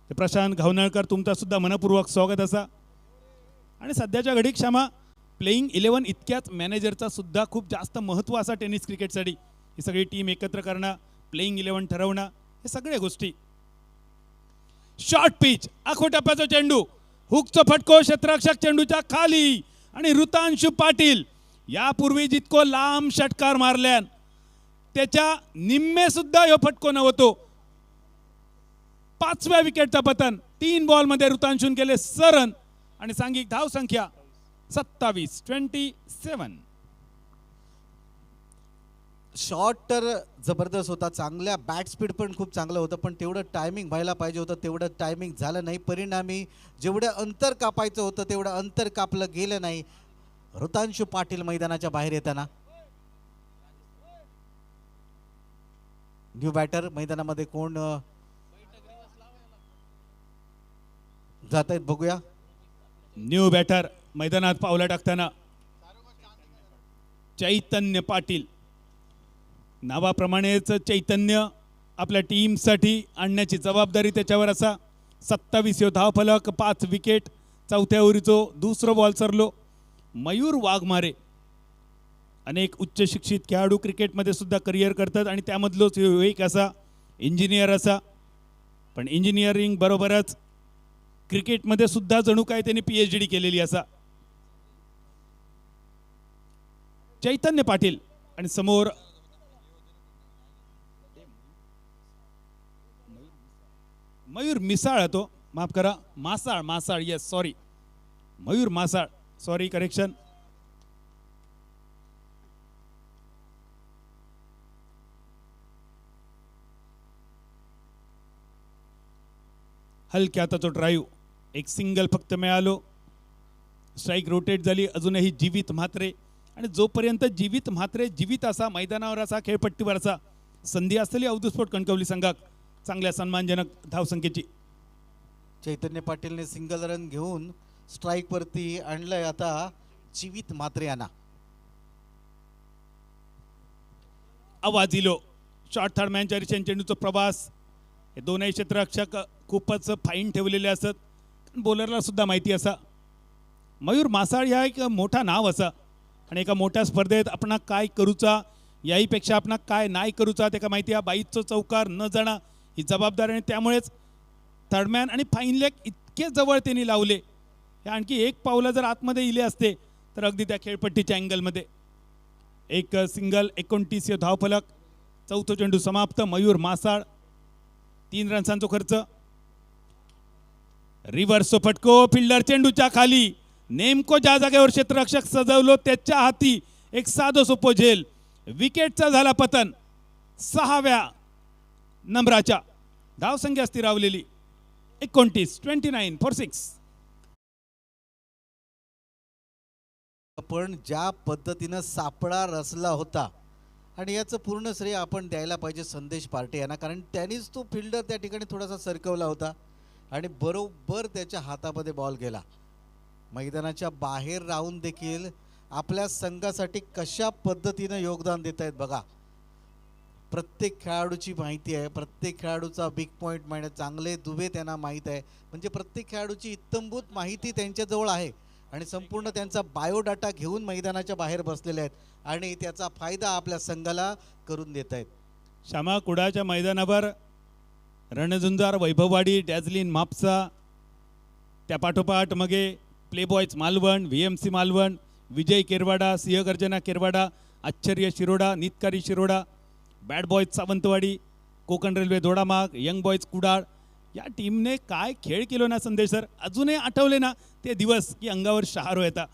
A: प्रशांत घावनळकर तुमचा सुद्धा मनपूर्वक स्वागत असा. आणि सध्याच्या घडीत क्षमा प्लेईंग 11 इतक्याच मॅनेजरचा सुद्धा खूप जास्त महत्त्व असा टेनिस क्रिकेटसाठी. ही सगळी टीम एकत्र करणं, प्लेईंग 11 ठरवणं, हे सगळ्या गोष्टी. शॉर्ट पिच, आखो टप्प्याचा चेंडू, हुकचा फटको क्षेत्ररक्षक चेंडूच्या खाली. आणि ऋतांशू पाटील यापूर्वी जितको लांब षटकार मारल्यान त्याच्या निम्मे सुद्धा ह्यो फटको नव्हतो. 5व्या विकेटचा पतन. 3 बॉलमध्ये ऋतांशून केले सरन आणि सांघिक धावसंख्या 27.
B: शॉट तर जबरदस्त होता. चांगल्या बॅट स्पीड पण खूप चांगलं होतं. पण तेवढं टायमिंग व्हायला पाहिजे होतं. तेवढं टायमिंग झालं नाही. परिणामी जेवढं अंतर कापायचं होतं तेवढं अंतर कापलं गेलं नाही. ऋतांशू पाटील मैदानाच्या बाहेर येताना. न्यू बॅटर मैदानामध्ये कोण जात आहेत बघूया.
A: न्यू बॅटर मैदानात पावला टाकताना चैतन्य पाटील. नावाप्रमाणेच चैतन्य आपल्या टीमसाठी आणण्याची जबाबदारी त्याच्यावर असा. 27 धावफलक, 5 विकेट. 4थ्या ओव्हरीचो दुसरं बॉल सरलो. मयूर वाघमारे अनेक उच्च शिक्षित खेळाडू क्रिकेटमध्ये सुद्धा करिअर करतात आणि त्यामधलोच एक असा इंजिनियर असा. पण इंजिनिअरिंग बरोबरच क्रिकेटमध्ये सुद्धा जणू काय त्यांनी PhD केलेली असा. चैतन्य पाटील आणि समोर मयूर मिसाळ तो, माफ करा, Masal yes sorry, Mayur Masal, sorry correction. हलक्या आता तो ड्राईव्ह, एक सिंगल फक्त मिळालो. स्ट्राईक रोटेट झाली. अजूनही जीवित म्हात्रे, आणि जोपर्यंत जीवित म्हात्रे जीवित असा मैदानावर असा खेळपट्टीवर असा संधी असलेली अवधूत कणकवली संघाक चांगल्या सन्मानजनक धावसंख्येची.
B: चैतन्य पाटीलने सिंगल रन घेऊन स्ट्राईक वरती आणलंय आता जीवित म्हात्रे यांना.
A: आवाज इलो शॉर्ट थर्ड मॅनच्या रिशन चेंडूचा प्रवास. हे दोनही क्षेत्ररक्षक खूपच फाईन ठेवलेले असत, बॉलरला सुद्धा माहिती असा. मयूर मासाळ ह्या एक मोठा नाव असा, आणि एका मोठ्या स्पर्धेत आपण काय करूचा याहीपेक्षा आपण काय नाही करूचा ते का माहिती आहे. बाईचं चौकार न जाणं ही जबाबदारी, आणि त्यामुळेच थर्डमॅन आणि फाईन लेग इतके जवळ त्यांनी लावले. हे आणखी एक पावलं जर आतमध्ये इले असते तर अगदी त्या खेळपट्टीच्या अँगलमध्ये एक सिंगल. 29 धावफलक. चौथा चेंडू समाप्त. मयूर मासाळ 3 रन्सांचा खर्च. रिव्हर्स फटको फिल्डर चेंडूच्या खाली. नेमको ज्या जागेवर क्षेत्ररक्षक सजवलो त्याच्या हाती एक साधं सोपं झेल. विकेटचा झाला पतन. 6व्या नंबराच्या धावसंख्या स्थिरावलेली 29 फॉर 6.
B: पण ज्या पद्धतीनं सापळा रचला होता, आणि याचं पूर्ण श्रेय आपण द्यायला पाहिजे संदेश पार्टे यांना, कारण त्यांनीच तो फिल्डर त्या ठिकाणी थोडासा सरकवला होता आणि बरोबर त्याच्या हातामध्ये बॉल गेला. मैदानाच्या बाहेर राहून देखील आपल्या संघासाठी कशा पद्धतीनं योगदान देत आहेत बघा. प्रत्येक खेळाडूची माहिती आहे, प्रत्येक खेळाडूचा बिग पॉईंट माहिती आहे, चांगले दुबे त्यांना माहीत आहे. म्हणजे प्रत्येक खेळाडूची इत्तंभूत माहिती त्यांच्याजवळ आहे, आणि संपूर्ण त्यांचा बायोडाटा घेऊन मैदानाच्या बाहेर बसलेले आहेत, आणि त्याचा फायदा आपल्या संघाला करून देत आहेत.
A: श्यामा कुडाच्या मैदानावर रणझुंजार, वैभववाडी, डॅझलिन म्हापसा, त्या पाठोपाठ मगे प्लेबॉयज मालवण, VMC मालवण, विजय केरवाडा, Sinhagarjana Kerwada, Ashcharya Shiroda, Nitkari Shiroda, bad boys Sawantwadi, Konkan railway Dodamarg, young boys Kudal, या टीमने काय खेळ केलो ना संदेश सर. अजूनही आठवले ना ते दिवस की अंगावर शहारो येता.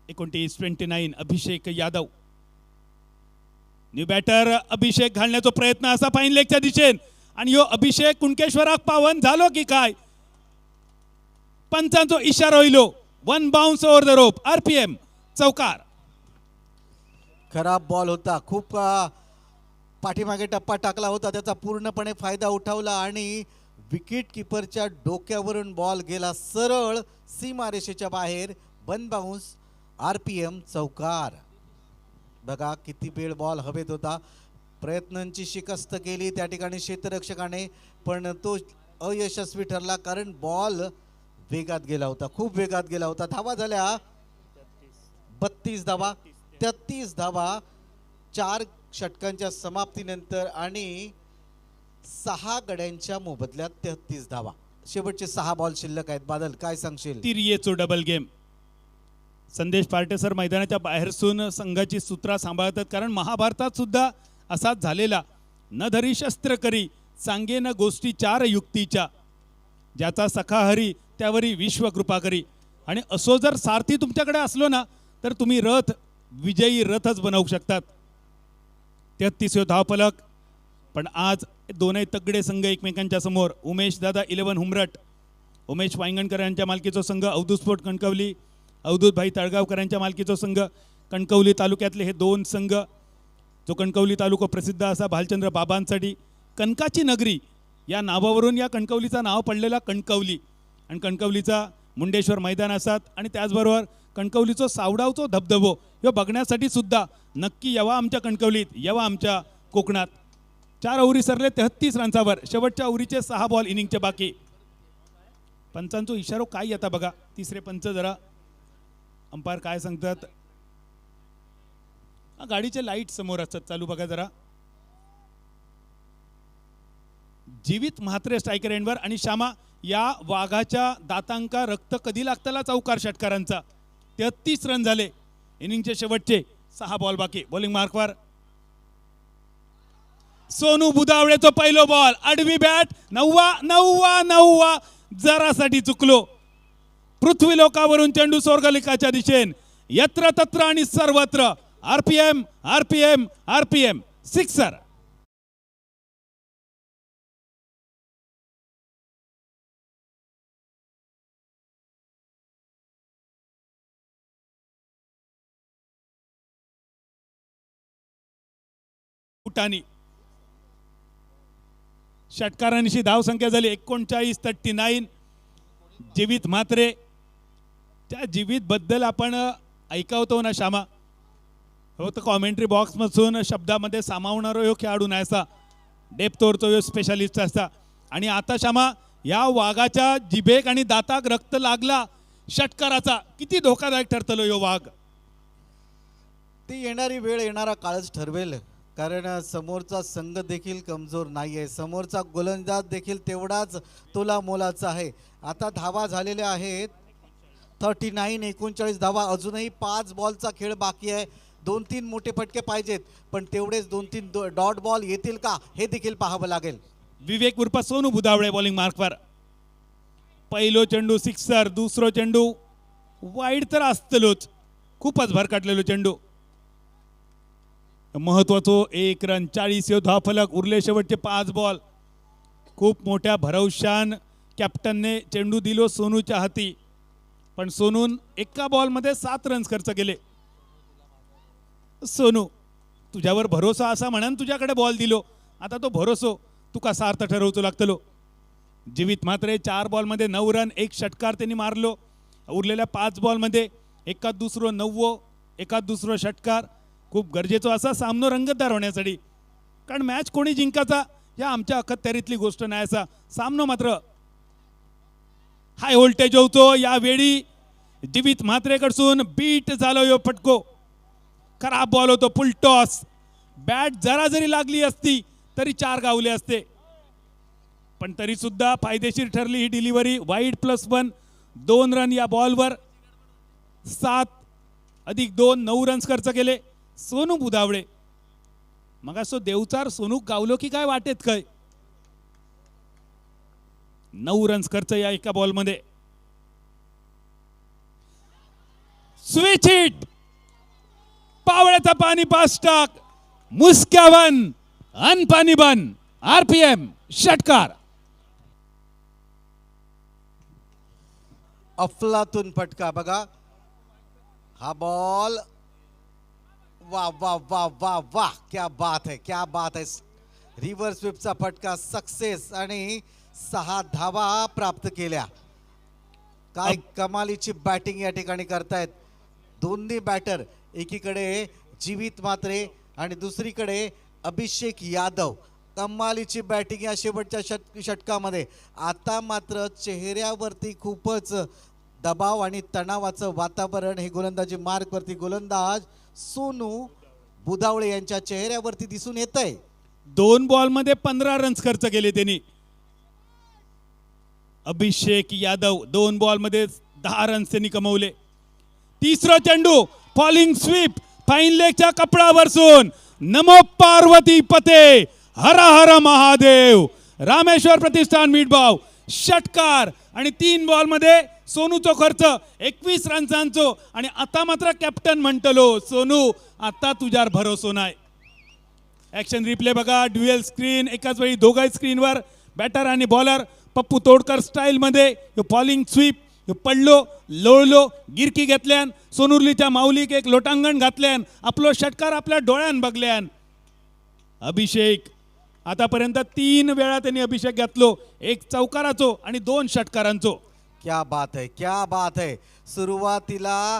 A: एकोणतीस 29 अभिषेक यादव. न्यू बॅटर अभिषेक घालण्याचा प्रयत्न असा फाईन लेगच्या दिशेन, आणि यो अभिषेक कुणकेश्वराक पावन झालो की काय. पंचांचो इशारा होईलो. 1 bounce over the rope. RPM चौकार.
B: खराब बॉल होता, खूप पाठीमागे टप्पा टाकला होता, त्याचा पूर्णपणे फायदा उठवला आणि विकेट किपरच्या डोक्यावरून बॉल गेला सरळ सीमारेषेच्या बाहेर. 1 बाउन्स. RPM चौकार. बघा किती वेळ बॉल हवेत होता, प्रयत्नांची शिकस्त केली त्या ठिकाणी क्षेत्ररक्षकाने, पण तो अयशस्वी ठरला कारण बॉल वेगात गेला होता, खूप वेगात गेला होता. धावा झाल्या 32 धावा, 33 धावा 4 षटकांच्या समाप्तीनंतर, आणि 6 गड्यांच्या मोबदल्यात 33 धावा. शेवटचे 6 बॉल शिल्लक आहेत. बादल काय सांगशील?
A: तिरियेचो डबल गेम. संदेश पार्टे सर मैदानाच्या बाहेरसून संघाची सूत्रा सांभाळतात, कारण महाभारतात सुद्धा असाच झालेला. न धरी शस्त्र करी सांगे न गोष्टी 4 युक्तीच्या, ज्याचा सखा हरी त्यावरी विश्व कृपा करी. आणि असो जर सारथी तुमच्याकडे असलो ना तर तुम्ही रथ विजयी रथच बनवू शकतात. 33 धावफलक. पण आज दोनही तगडे संघ एकमेकांच्या समोर. उमेश दादा 11 हुमरट, उमेश वांगणकर यांच्या मालकीचा संघ अवधूत स्पोर्ट कणकवली, अवधूत भाई तळगावकर यांच्या मालकीचा संघ कणकवली तालुक्यातले हे 2 संघ. जो कणकवली तालुका प्रसिद्ध असा भालचंद्र बाबांसाठी कणकाची नगरी या नावावरून या कणकवलीचं नाव पडलेला कणकवली, आणि कणकवलीचा मुंडेश्वर मैदान असतात, आणि त्याचबरोबर कणकवलीचं सावडावचो धबधबो हे बघण्यासाठी सुद्धा नक्की यावा आमच्या कणकवलीत, यावा आमच्या कोकणात. 4 ओव्हरी सरले 33 रन्सावर. शेवटच्या ओव्हरीचे 6 बॉल इनिंगचे बाकी. पंचांचो इशारो काय येता बघा. तिसरे पंच जरा अंपायर काय सांगतात. गाडीचे लाईट समोर असतात चालू बघा जरा. जीवित म्हात्रे स्ट्रायकर एंडवर आणि श्यामा या वाघाच्या दातांका रक्त कधी लागताला चौकार षटकारांचा 33 रन झाले इनिंगचे शेवटचे 6 बॉल बाकी बॉलिंग मार्कवर सोनू बुधावळेचा पहिलो बॉल आडवी बॅट नववा जरासाठी चुकलो पृथ्वी लोकावरून चेंडू स्वर्गलिकाच्या दिशेन यत्र तत्र आणि सर्वत्र आरपीएम सिक्सर फुटानी षटकारांशी धावसंख्या झाली 39-39 जीवित म्हात्रे त्या जीवित बद्दल आपण ऐकवतो ना श्यामा हो तर कॉमेंट्री बॉक्स मधून शब्दामध्ये सामावणारा ह्यो खेळाडू नाहीसा डेप्थवरचो ह्यो स्पेशलिस्ट असता आणि आता श्यामा या वाघाच्या जिभेक आणि दाताक रक्त लागला षटकाराचा किती धोकादायक ठरतलो ह्यो वाघ
B: ती येणारी वेळ येणारा काळच ठरवेल कारण समोरचा संघ देखील कमजोर नाही आहे समोरचा गोलंदाज देखील तेवढाच तोला मोलाचा आहे आता धावा झालेल्या आहेत 39-39 धावा अजूनही 5 बॉलचा खेळ बाकी आहे 2-3 मोठे फटके पाहिजेत पण तेवढेच 2-3 डॉट बॉल येतील का हे देखील पाहावं लागेल
A: विवेक उर्फ सोनू बुधावळे बॉलिंग मार्कवर पहिलो चेंडू सिक्सर दुसरो चेंडू वाईड तर असतलोच खूपच भरकटलेलो चेंडू महत्वाचो 1 रन 40 धावफलक उरले शेवटचे 5 बॉल खूप मोठ्या भरवशान कॅप्टनने चेंडू दिलो सोनूच्या हाती पण सोनून एका बॉलमध्ये 7 रन्स खर्च केले सोनू तुझ्यावर भरोसा असा म्हणून तुझ्याकडे बॉल दिलो आता तो भरोसो तुका सार्थ ठरवतो लागतलो जीवित मात्र 4 बॉलमध्ये 9 रन 1 षटकार त्यांनी मारलो उरलेल्या 5 बॉलमध्ये एकात दुसरो षटकार खूप गरजेचं असा सामनो रंगतदार होण्यासाठी कारण मॅच कोणी जिंकायचा या आमच्या अखत्यारीतली गोष्ट नाही असा सामनो मात्र हाय व्होल्टेज होतो यावेळी जीवित म्हात्रेकडसून बीट झालो यो फटको खराब बॉल होतो फुल टॉस बॅट जरा जरी लागली असती तरी 4 गावले असते पण तरी सुद्धा फायदेशीर ठरली ही डिलिव्हरी वाईड +1 2 रन या बॉलवर 7+2 9 रन्स खर्च केले सोनू बुधावळे मग असो देवचार सोनू गावलो की काय वाटेत काय 9 रन्स खर्च या एका बॉलमध्ये स्विच हिट पावळ्याचा पाणी पास टाक मुस्क्यावन अनपाणी बन आरपीएम षटकार
B: अफलातून फटका बघा हा बॉल वाह वाह वाह वाह वाह क्या बात है रिव्हर्स स्वीपचा फटका सक्सेस आणि 6 धावा प्राप्त केल्या काय कमालीची बॅटिंग या ठिकाणी करतायत दोन्ही बॅटर एकीकडे जीवित म्हात्रे आणि दुसरीकडे अभिषेक यादव कमालीची बॅटिंग या शेवटच्या षटकामध्ये आता मात्र चेहऱ्यावरती खूपच दबाव आणि तणावाचं वातावरण हे गोलंदाजी मार्कवरती गोलंदाज सोनू बुधावळे यांच्या चेहऱ्यावरती दिसून येत आहे
A: 2 बॉलमध्ये 15 रन्स खर्च केले त्यांनी अभिषेक यादव 2 बॉलमध्ये 10 रन्स त्यांनी कमवले तिसरा चेंडू फॉलिंग स्वीप फाईन लेगच्या कपडावरसून नमो पार्वती पते हर हर महादेव रामेश्वर प्रतिष्ठान मीठभाव षटकार आणि 3 बॉलमध्ये सोनूचो खर्च 21 रन्सांचो आणि आता मात्र कॅप्टन म्हणतलो सोनू आता तुझ्यावर भरोसो नाही ऍक्शन रिप्ले बघा ड्युएल स्क्रीन एकाच वेळी दोघाही स्क्रीनवर बॅटर आणि बॉलर पप्पू तोडकर स्टाईल मध्ये फॉलिंग स्वीप पडलो लोळलो गिरकी घेतल्यान सोनुर्लीच्या माऊलीक एक लोटांगण घातल्यान आपलो षटकार आपल्या डोळ्यान बघल्यान अभिषेक आतापर्यंत 3 वेळा त्यांनी अभिषेक घातलो 1 चौकाराचो आणि 2 षटकारांचो
B: क्या बात है सुरुवातीला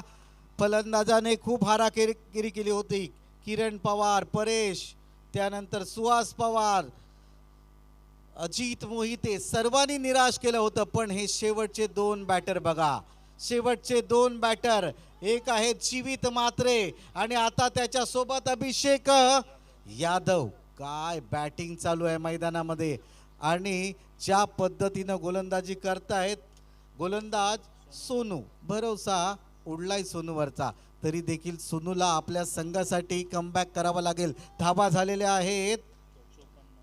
B: फलंदाजाने खूप हाराकिरी केली होती किरण पवार परेश त्यानंतर सुहास पवार अजित मोहिते सर्वांनी निराश केलं होतं पण हे शेवटचे 2 बॅटर बघा शेवटचे 2 बॅटर एक आहे जीवित म्हात्रे आणि आता त्याच्या सोबत अभिषेक यादव काय बॅटिंग चालू आहे मैदानामध्ये आणि ज्या पद्धतीनं गोलंदाजी करतायत गोलंदाज सोनू, भरोसा उडलाय सोनूवरचा, तरी देखील सोनूला आपल्या संघासाठी कमबॅक करावा लागेल. धावा झालेल्या आहेत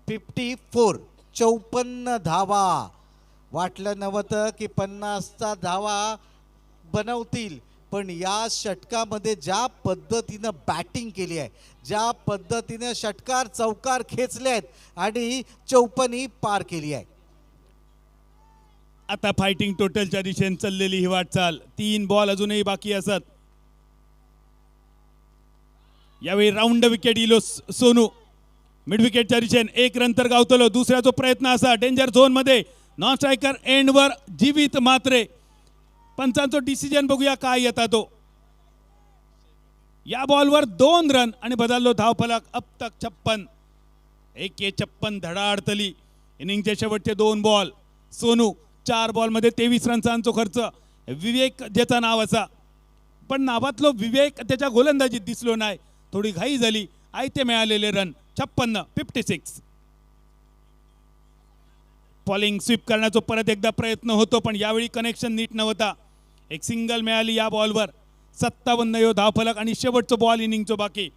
B: 54 धावा. वाटलं नव्हतं की 50चा धावा बनवतील, पण या षटकामध्ये ज्या पद्धतीनं बॅटिंग केली आहे, ज्या पद्धतीने षटकार चौकार खेचले आहेत आणि 54 पार केली आहे.
A: आता फायटिंग टोटलच्या दिशेने चाललेली ही वाटचाल. 3 बॉल अजूनही बाकी असत. यावेळी राऊंड विकेट इलो सोनू. मिड विकेटच्या दिशेने 1 रन तर गावतलो. दुसऱ्याचा प्रयत्न असा डेंजर झोन मध्ये नॉन स्ट्रायकर एंडवर जीवित मात्रे. पंचांचा डिसिजन बघूया काय येता तो. या बॉलवर 2 रन आणि बदललो धावफलक. अब तक 56. 56 धडाडतली. इनिंगचे शेवटचे 2 बॉल. सोनू 4 बॉलमध्ये 23 रन्सांचा खर्च. विवेक ज्याचा नाव असा, पण नावातलो विवेक त्याच्या गोलंदाजीत दिसलो नाही. थोडी घाई झाली. आयते मिळालेले रन 56. फॉलिंग स्वीप करण्याचा परत एकदा प्रयत्न होतो, पण यावेळी कनेक्शन नीट नव्हता. एक सिंगल मिळाली या बॉलवर. 57 धावफलक आणि शेवटचं बॉल इनिंगचं बाकी.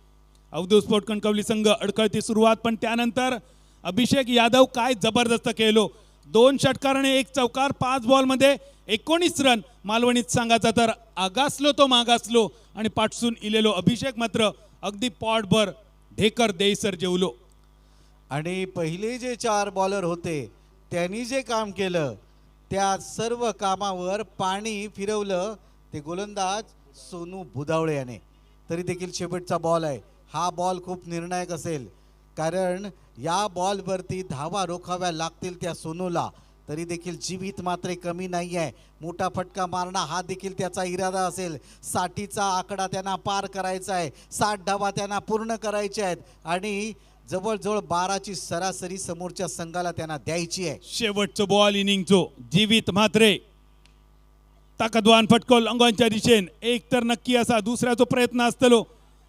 A: अवधूत स्पोर्ट कणकवली संघ अडकळती सुरुवात, पण त्यानंतर अभिषेक यादव काय जबरदस्त खेळलो. 2 षटकार आणि 1 चौकार. 5 बॉलमध्ये 19 रन. मालवणीत सांगायचा तर आगासलो तो मागासलो आणि पाठसून इलेलो अभिषेक मात्र अगदी पॉटभर ढेकर देईसर जेवलो.
B: आणि पहिले जे 4 बॉलर होते त्यांनी जे काम केलं त्या सर्व कामावर पाणी फिरवलं ते गोलंदाज सोनू बुधावळे याने. तरी देखील शेवटचा बॉल आहे. हा बॉल खूप निर्णायक असेल, कारण या बॉलवरती धावा रोखाव्या लागतील त्या सोनूला. तरी देखील जीवित मात्र कमी नाही आहे. मोठा फटका मारणं हा देखील त्याचा इरादा असेल. 60चा आकडा त्यांना पार करायचा आहे. 60 धावा त्यांना पूर्ण करायच्या आहेत आणि जवळजवळ 12ची सरासरी समोरच्या संघाला त्यांना द्यायची आहे.
A: शेवटचं बॉल इनिंगचो जीवित म्हात्रे. ताकदवान फटको लंगॉनच्या दिशेने. 1 तर नक्की असा. दुसऱ्याचा प्रयत्न असतलो.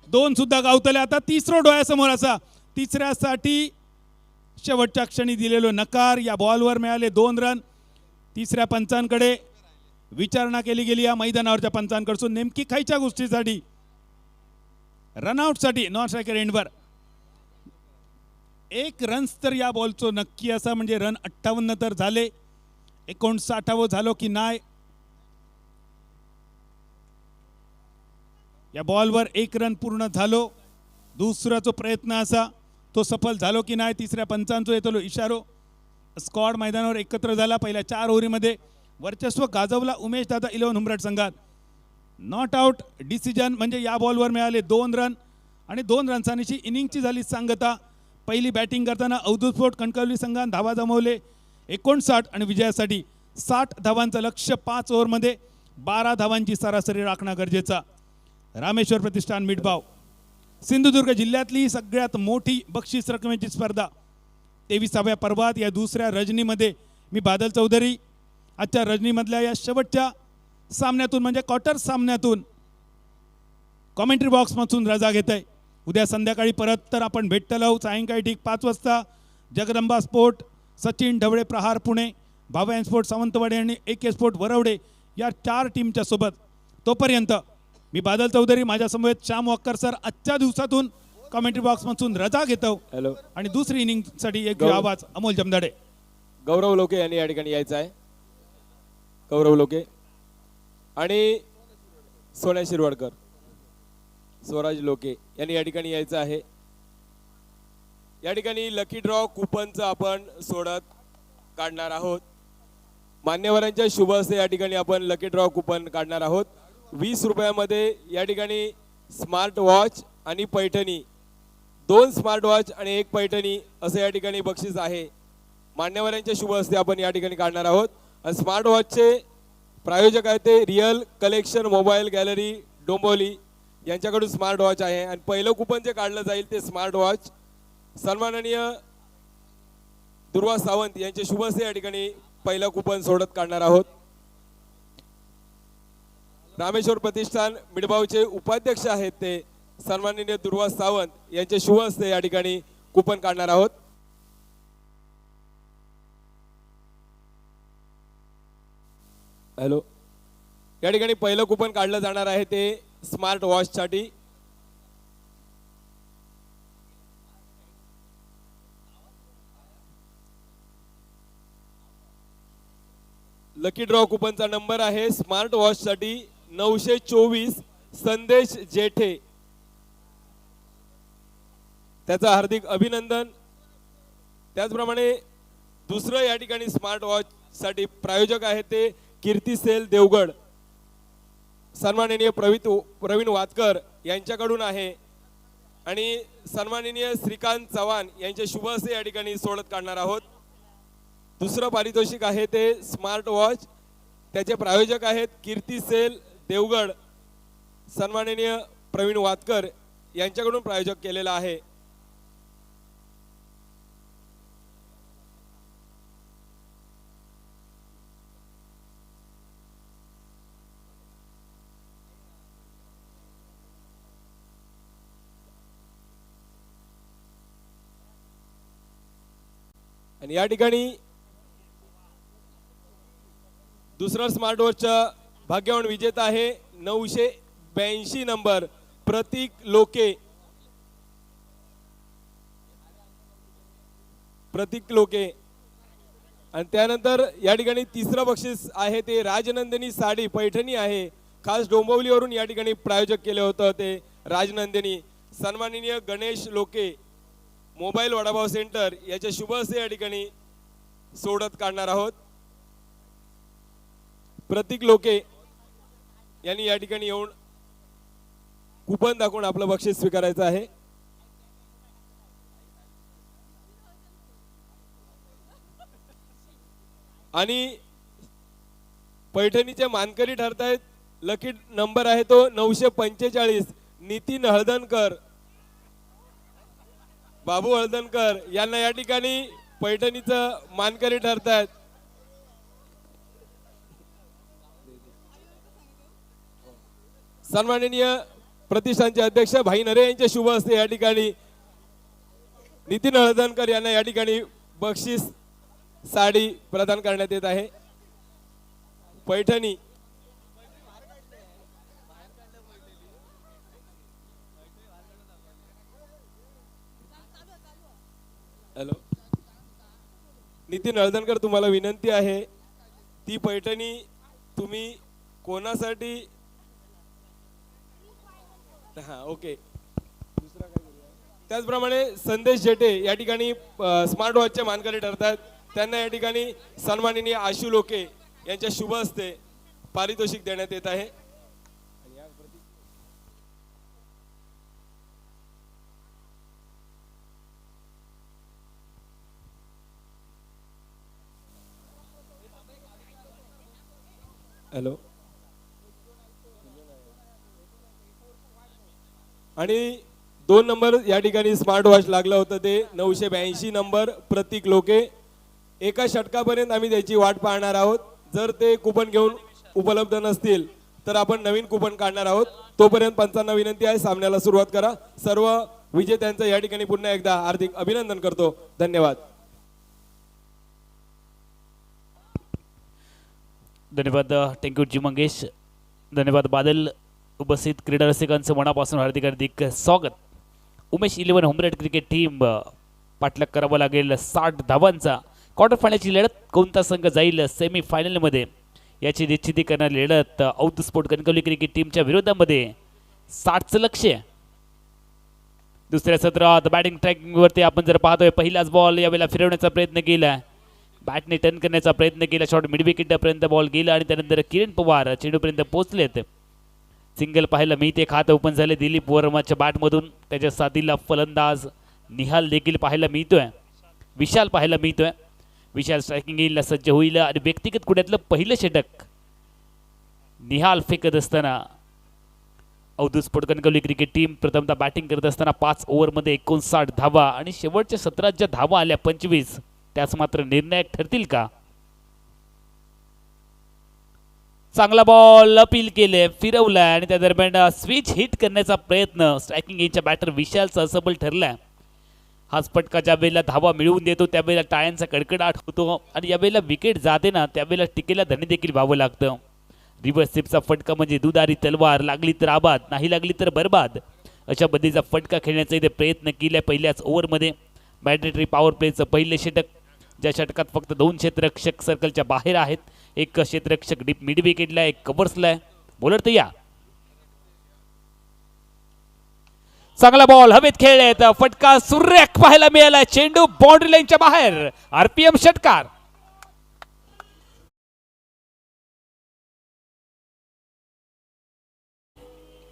A: 2 सुद्धा गावतले. आता तिसरा डोळ्यासमोर असा. तिसऱ्यासाठी शेवटच्या क्षणी दिलेलो नकार. या बॉलवर मिळाले 2 रन. तिसऱ्या पंचांकडे विचारणा केली गेली या मैदानावरच्या पंचांकडून. नेमकी खायच्या गोष्टीसाठी? रनआउटसाठी नॉन स्ट्रायकर एंडवर 1 रन्स तर या बॉलचो नक्की असा. म्हणजे रन 58 तर झाले. 59 झालो की नाही. या बॉलवर 1 रन पूर्ण झालो. दुसऱ्याचा प्रयत्न असा, तो सफल झालो की नाही. तिसऱ्या पंचांचो येतो इशारो. स्क्वॉड मैदानावर एकत्र झाला. पहिल्या 4 ओव्हरीमध्ये वर्चस्व गाजवला उमेश दादा 11 उमरठ संघात. नॉट आउट डिसिजन म्हणजे या बॉलवर मिळाले 2 रन आणि 2 रन्सांची इनिंगची झाली सांगता. पहिली बॅटिंग करताना अवधूत स्पोर्ट कणकवली संघाने धावा जमवले 59 आणि विजयासाठी 60 धावांचं लक्ष्य. 5 ओव्हरमध्ये 12 धावांची सरासरी राखणं गरजेचा. रामेश्वर प्रतिष्ठान मिठभाव. सिंधुदुर्ग जिल्ह्यातली सगळ्यात मोठी बक्षीस रकमेची स्पर्धा 23व्या पर्वात या दुसऱ्या रजनीमध्ये मी बादल चौधरी आजच्या रजनीमधल्या या शेवटच्या सामन्यातून म्हणजे क्वार्टर सामन्यातून कॉमेंट्री बॉक्समधून रजा घेत आहे. उद्या संध्याकाळी परत तर आपण भेटतलो. सायंकाळी ठीक 5 वाजता जगदंबा स्पोर्ट सचिन ढवळे प्रहार पुणे, भाव्यान स्पोर्ट सावंतवाडी आणि AK स्पोर्ट वरवडे या 4 टीमच्या सोबत. तोपर्यंत मी बादल चौधरी, माझ्या समवेत श्याम वक्कर सर आजच्या दिवसातून कॉमेंट्री बॉक्समधून रजा घेतो.
C: हॅलो.
A: आणि दुसरी इनिंगसाठी एक आवाज अमोल जमदाडे.
C: गौरव लोके यांनी या ठिकाणी यायचं आहे. गौरव लोके आणि सोन्या शिरवाडकर, स्वराज लोके यांनी या ठिकाणी यायचं आहे. या ठिकाणी लकी ड्रॉ कुपनचं आपण सोडत काढणार आहोत. मान्यवरांच्या शुभ हस्ते या ठिकाणी आपण लकी ड्रॉ कुपन काढणार आहोत. 20 रुपयामध्ये या ठिकाणी स्मार्ट वॉच आणि पैठणी, 2 स्मार्ट वॉच आणि 1 पैठणी असं या ठिकाणी बक्षीस आहे. मान्यवरांच्या शुभ हस्ते आपण या ठिकाणी काढणार आहोत. आणि स्मार्ट वॉचचे प्रायोजक आहे ते real collection mobile gallery Dombivli यांच्याकडून स्मार्ट वॉच आहे. आणि पहिलं कुपन जे काढलं जाईल ते स्मार्ट वॉच सन्माननीय दुर्वा सावंत यांचे शुभ हस्ते या ठिकाणी पहिलं कुपन सोडत काढणार आहोत. रामेश्वर प्रतिष्ठान मिडबावचे उपाध्यक्ष आहेत ते सन्माननीय दुर्वा सावंत यांचे शुभ हस्ते या ठिकाणी कुपन काढणार आहोत. हॅलो, या ठिकाणी पहिलं कुपन काढलं जाणार आहे ते स्मार्ट वॉचसाठी. लकी ड्रॉ कुपनचा नंबर आहे स्मार्ट वॉचसाठी 924 संदेश जेठे. त्याचं हार्दिक अभिनंदन. त्याचप्रमाणे दुसरं या ठिकाणी स्मार्ट वॉच साठी प्रायोजक आहे ते कीर्ती सेल देवगड. सन्माननीय प्रवीण वातकर यांच्याकडून आहे आणि सन्माननीय श्रीकांत चव्हाण यांचे शुभ हस्ते या ठिकाणी सोडत काढणार आहोत. दुसरं पारितोषिक आहे ते स्मार्ट वॉच. त्याचे प्रायोजक आहेत कीर्ती सेल देवगड. सन्माननीय प्रवीण वातकर यांच्याकडून प्रायोजक केलेला आहे. आणि या ठिकाणी दुसरा स्मार्ट वॉचचा भाग्यवान विजेता आहे 982 नंबर प्रतीक लोके. प्रतीक लोके. आणि त्यानंतर या ठिकाणी तिसरं बक्षीस आहे ते राजनंदिनी साडी पैठणी आहे. खास डोंबिवलीवरून या ठिकाणी प्रायोजक केले होतं ते राजनंदिनी. सन्माननीय गणेश लोके मोबाईल वडापाव सेंटर याच्या शुभ हस्ते या ठिकाणी सोडत काढणार आहोत. प्रतीक लोके यांनी या ठिकाणी येऊन कुपन दाखवून आपलं बक्षीस स्वीकारायचं आहे. आणि पैठणीचे मानकरी ठरतायत. लकी नंबर आहे तो 945 नितीन हळदणकर. बाबू हळदणकर यांना या ठिकाणी पैठणीचं मानकरी ठरतायत. सन्माननीय प्रतिष्ठानचे अध्यक्ष भाई नरे यांचे शुभ हस्ते या ठिकाणी नितीन हळदणकर यांना या ठिकाणी बक्षीस साडी प्रदान करण्यात येत आहे. पैठणी हॅलो, नितीन हळदणकर तुम्हाला विनंती आहे ती पैठणी तुम्ही कोणासाठी. हा ओके. त्याचप्रमाणे संदेश जेठे या ठिकाणी स्मार्ट वॉचचे मानकरी ठरतात. त्यांना या ठिकाणी सन्माननीय आशू लोके यांच्या शुभ हस्ते पारितोषिक देण्यात येत आहे. हॅलो, आणि 2 नंबर या ठिकाणी स्मार्ट वॉच लागलं होतं ते 982 नंबर प्रतीक लोके. एका षटकापर्यंत आम्ही त्याची वाट पाहणार आहोत. जर ते कुपन घेऊन उपलब्ध नसतील तर आपण नवीन कुपन काढणार आहोत. तोपर्यंत पंचांना विनंती आहे सामन्याला सुरुवात करा. सर्व विजेत्यांचं या ठिकाणी पुन्हा एकदा हार्दिक अभिनंदन करतो. धन्यवाद.
D: धन्यवाद. थँक्यू जी मंगेश. धन्यवाद बादल. उपस्थित क्रीडा रसिकांचं मनापासून हार्दिक हार्दिक स्वागत. उमेश 11 होमरेड क्रिकेट टीम पाठलाग करावा लागेल 60 धावांचा. क्वार्टर फायनलची लढत कोणता संघ जाईल सेमी फायनलमध्ये याची निश्चिती करणारी लढत औध स्पोर्ट कणकवली क्रिकेट टीमच्या विरोधामध्ये 60चं लक्ष. दुसऱ्या सत्रात बॅटिंग ट्रॅकिंगवरती आपण जर पाहतोय पहिलाच बॉल यावेळेला फिरवण्याचा प्रयत्न केला. बॅटने टर्न करण्याचा प्रयत्न केला. शॉर्ट मिड विकेटपर्यंत बॉल गेला आणि त्यानंतर किरण पवार चेंडूपर्यंत पोहोचलेत. सिंगल पाहायला मिळते. खात ओपन झाले दिलीप वर्माच्या बॅटमधून. त्याच्या साथीला फलंदाज निहाल देखील पाहायला मिळतोय. विशाल पाहायला मिळतोय. विशाल स्ट्रायकिंग येईल सज्ज होईल आणि व्यक्तिगत कुड्यातलं पहिलं षटक निहाल फेकत असताना Aundh sport Kankavli cricket team प्रथमतः बॅटिंग करत असताना 5 ओव्हरमध्ये 59 धावा आणि शेवटच्या सत्रात ज्या धावा आल्या 25 त्याच मात्र निर्णायक ठरतील का. चांगला बॉल अपील केले फिरवलाय आणि त्या दरम्यान स्विच हिट करण्याचा प्रयत्न स्ट्रायकिंग एजच्या बॅटर विशालचा असफल ठरलाय. हाच फटका ज्या वेळेला धावा मिळवून देतो त्यावेळेला टाळ्यांचा कडकडाट होतो आणि यावेळेला विकेट जाते ना त्यावेळेला टिकेला धनी देखील व्हावं लागतं. रिव्हर्स स्वीपचा फटका म्हणजे दुधारी तलवार, लागली तर आबाद, नाही लागली तर बरबाद, अशा पद्धतीचा फटका खेळण्याचा इथे प्रयत्न केलाय पहिल्याच ओव्हरमध्ये. मॅन्डेटरी पॉवर प्लेचं पहिले षटक, ज्या षटकात फक्त 2 क्षेत्ररक्षक सर्कलच्या बाहेर आहेत, एक क्षेत्ररक्षक डीप मिड विकेटला, एक कव्हर्सला आहे. बॉलर तयार. चांगला बॉल हवेत खेळले, फटका सुरेख पाहायला मिळाला, चेंडू बाउंड्री लाईनच्या बाहेर. आरपीएम षटकार.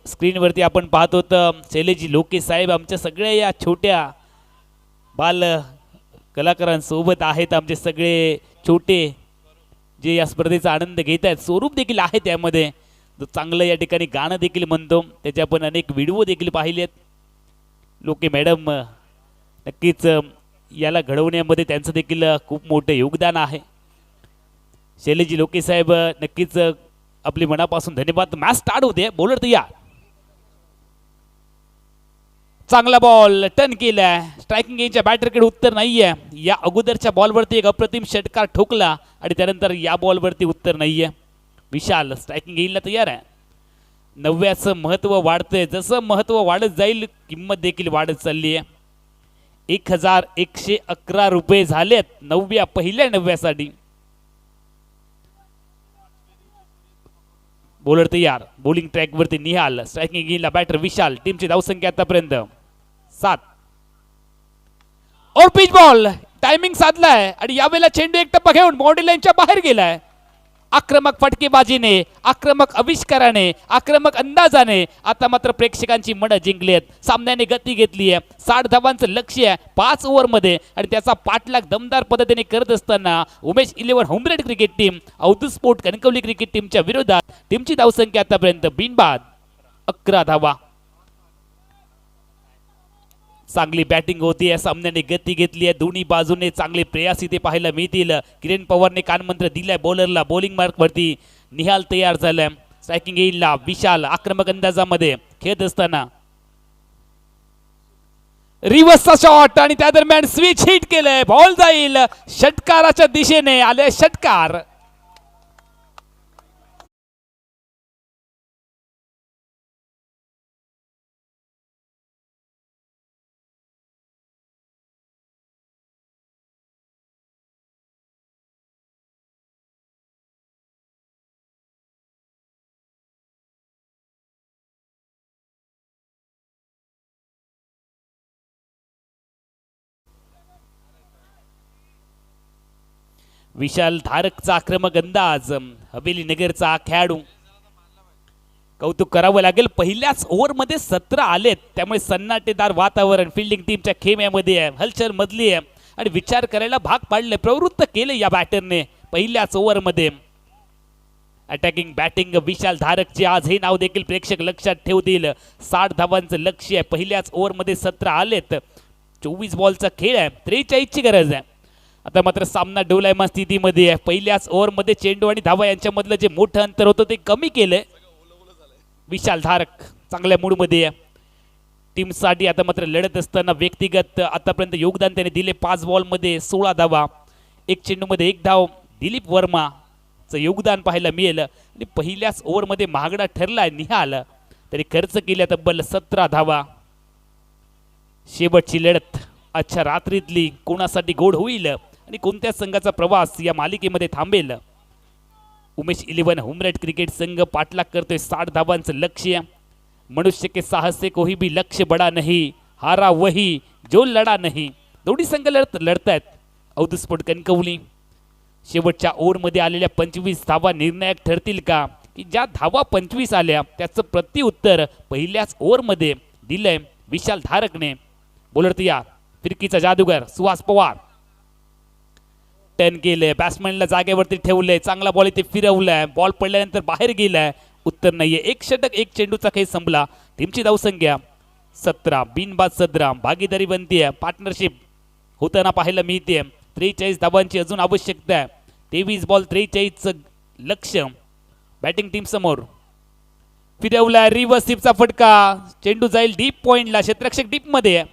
D: स्क्रीनवरती आपण पाहतो तर शैलेजी लोके साहेब आमच्या सगळ्या या छोट्या बाल कलाकारांसोबत आहेत. आमचे सगळे छोटे जे या स्पर्धेचा आनंद घेत आहेत. स्वरूप देखील आहे त्यामध्ये, जो चांगलं या ठिकाणी गाणं देखील म्हणतो, त्याचे आपण अनेक व्हिडिओ देखील पाहिलेत. लोके मॅडम नक्कीच याला घडवण्यामध्ये त्यांचं देखील खूप मोठं योगदान आहे. शैलेजी लोके साहेब नक्कीच आपली मनापासून धन्यवाद. मॅच स्टार्ट होते. बॉलर तयार. चांगला बॉल टर्न केलाय, स्ट्रायकिंग गेमच्या बॅटरकडे उत्तर नाहीये. या अगोदरच्या बॉलवरती एक अप्रतिम षटकार ठोकला आणि त्यानंतर या बॉलवरती उत्तर नाहीये. विशाल स्ट्रायकिंग गेमला तयार आहे. 9व्याचं महत्व वाढतंय, जसं महत्व वाढत जाईल किंमत देखील वाढत चालली आहे. 1111 रुपये झालेत पहिल्या 9व्यासाठी. बॉलर तयार. बॉलिंग ट्रॅक वरती निहाल, स्ट्रायकिंग गेमला बॅटर विशाल. टीमची धावसंख्या आतापर्यंत 7. और पिच बॉल टायमिंग साधलाय आणि यावेळेला चेंडू एक टप्पा घेऊन बाउंड्री लाईनच्या बाहेर गेलाय. आक्रमक फटकेबाजीने, आक्रमक आविष्काराने, आक्रमक अंदाजाने आता मात्र प्रेक्षकांची मनं जिंकली आहेत. सामन्याने गती घेतली आहे. 60 धावांचं लक्ष्य आहे 5 ओव्हरमध्ये आणि त्याचा पाठलाग दमदार पद्धतीने करत असताना उमेश 11 होमरेड cricket team Avdhoot sport Kankavli cricket टीमच्या विरोधात टीमची धावसंख्या आतापर्यंत बिनबाद 11 धावा. चांगली बॅटिंग होती या सामन्याने गती घेतली आहे. दोन्ही बाजूने चांगले प्रयास इथे पाहायला मिळतील. किरण पवारने कानमंत्र दिलाय बॉलरला. बॉलिंग मार्क वरती निहाल तयार झालाय. स्ट्रायकिंग येईल विशाल आक्रमक अंदाजामध्ये खेळत असताना रिव्हर्सचा शॉट आणि त्या दरम्यान स्विच हिट केलंय. बॉल जाईल षटकाराच्या दिशेने. आले षटकार. विशाल धारकचा आक्रमक अंदाज. हवेली नगरचा खेळाडू. कौतुक करावं लागेल. पहिल्याच ओव्हरमध्ये 17 आलेत, त्यामुळे सन्नाटेदार वातावरण फिल्डिंग टीमच्या खेम्यामध्ये आहे. हलचल मधली आहे आणि विचार करायला भाग पाडले, प्रवृत्त केले या बॅटरने पहिल्याच ओव्हरमध्ये. अटॅकिंग बॅटिंग विशाल धारकचे आज हे नाव देखील प्रेक्षक लक्षात ठेवतील. 60 धावांचं लक्ष्य आहे. पहिल्याच ओव्हरमध्ये 17 आलेत. 24 बॉलचा खेळ आहे. 43ची गरज आहे. आता मात्र सामना डोलायमान स्थितीमध्ये आहे. पहिल्याच ओव्हरमध्ये चेंडू आणि धावा यांच्यामधलं जे मोठं अंतर होतं ते कमी केलंय. विशाल धारक चांगल्या मूडमध्ये आहे. टीमसाठी आता मात्र लढत असताना व्यक्तिगत आतापर्यंत योगदान त्याने दिले. 5 बॉलमध्ये 16 धावा, 1 चेंडूमध्ये 1 धाव. दिलीप वर्माचं योगदान पाहायला मिळेल आणि पहिल्याच ओव्हरमध्ये महागडा ठरलाय निहाल. तरी खर्च केल्या तब्बल 17 धावा. शेवटची लढत आजच्या रात्रीतली कोणासाठी गोड होईल आणि कोणत्या संघाचा प्रवास या मालिकेमध्ये थांबेल. उमेश 11 होमरेड क्रिकेट संघ पाठलाग करतोय. 60 धावांचं लक्ष्य. मनुष्य के साहस से कोई भी लक्ष्य बड़ा नहीं, हारा वही जो लढा नहीं. दोन्ही संघ लढतायत. अवधूत स्पोर्ट कणकवली. शेवटच्या ओव्हरमध्ये आलेल्या 25 धावा निर्णायक ठरतील का, की ज्या धावा 25 आल्या त्याचं प्रत्युत्तर पहिल्याच ओव्हरमध्ये दिलंय विशाल धारकने. बॉलर तयार. फिरकीचा जादूगर सुहास पवार. टर्न केलंय, बॅट्समॅनला जागेवरती ठेवलंय. चांगला बॉल इथे फिरवलाय. बॉल पडल्यानंतर बाहेर गेलाय. उत्तर नाहीये. 1 षटक 1 चेंडूचा खेळ संपला. टीमची धावसंख्या 17 बिनबाद 17. भागीदारी बनतीये, पार्टनरशिप होताना पाहायला मिळते. 43 धावांची अजून आवश्यकता आहे. 23 बॉल 43चं लक्ष बॅटिंग टीम समोर. फिरवलाय. रिव्हर्स स्वीपचा फटका. चेंडू जाईल डीप पॉइंटला. क्षेत्ररक्षक डीप मध्ये.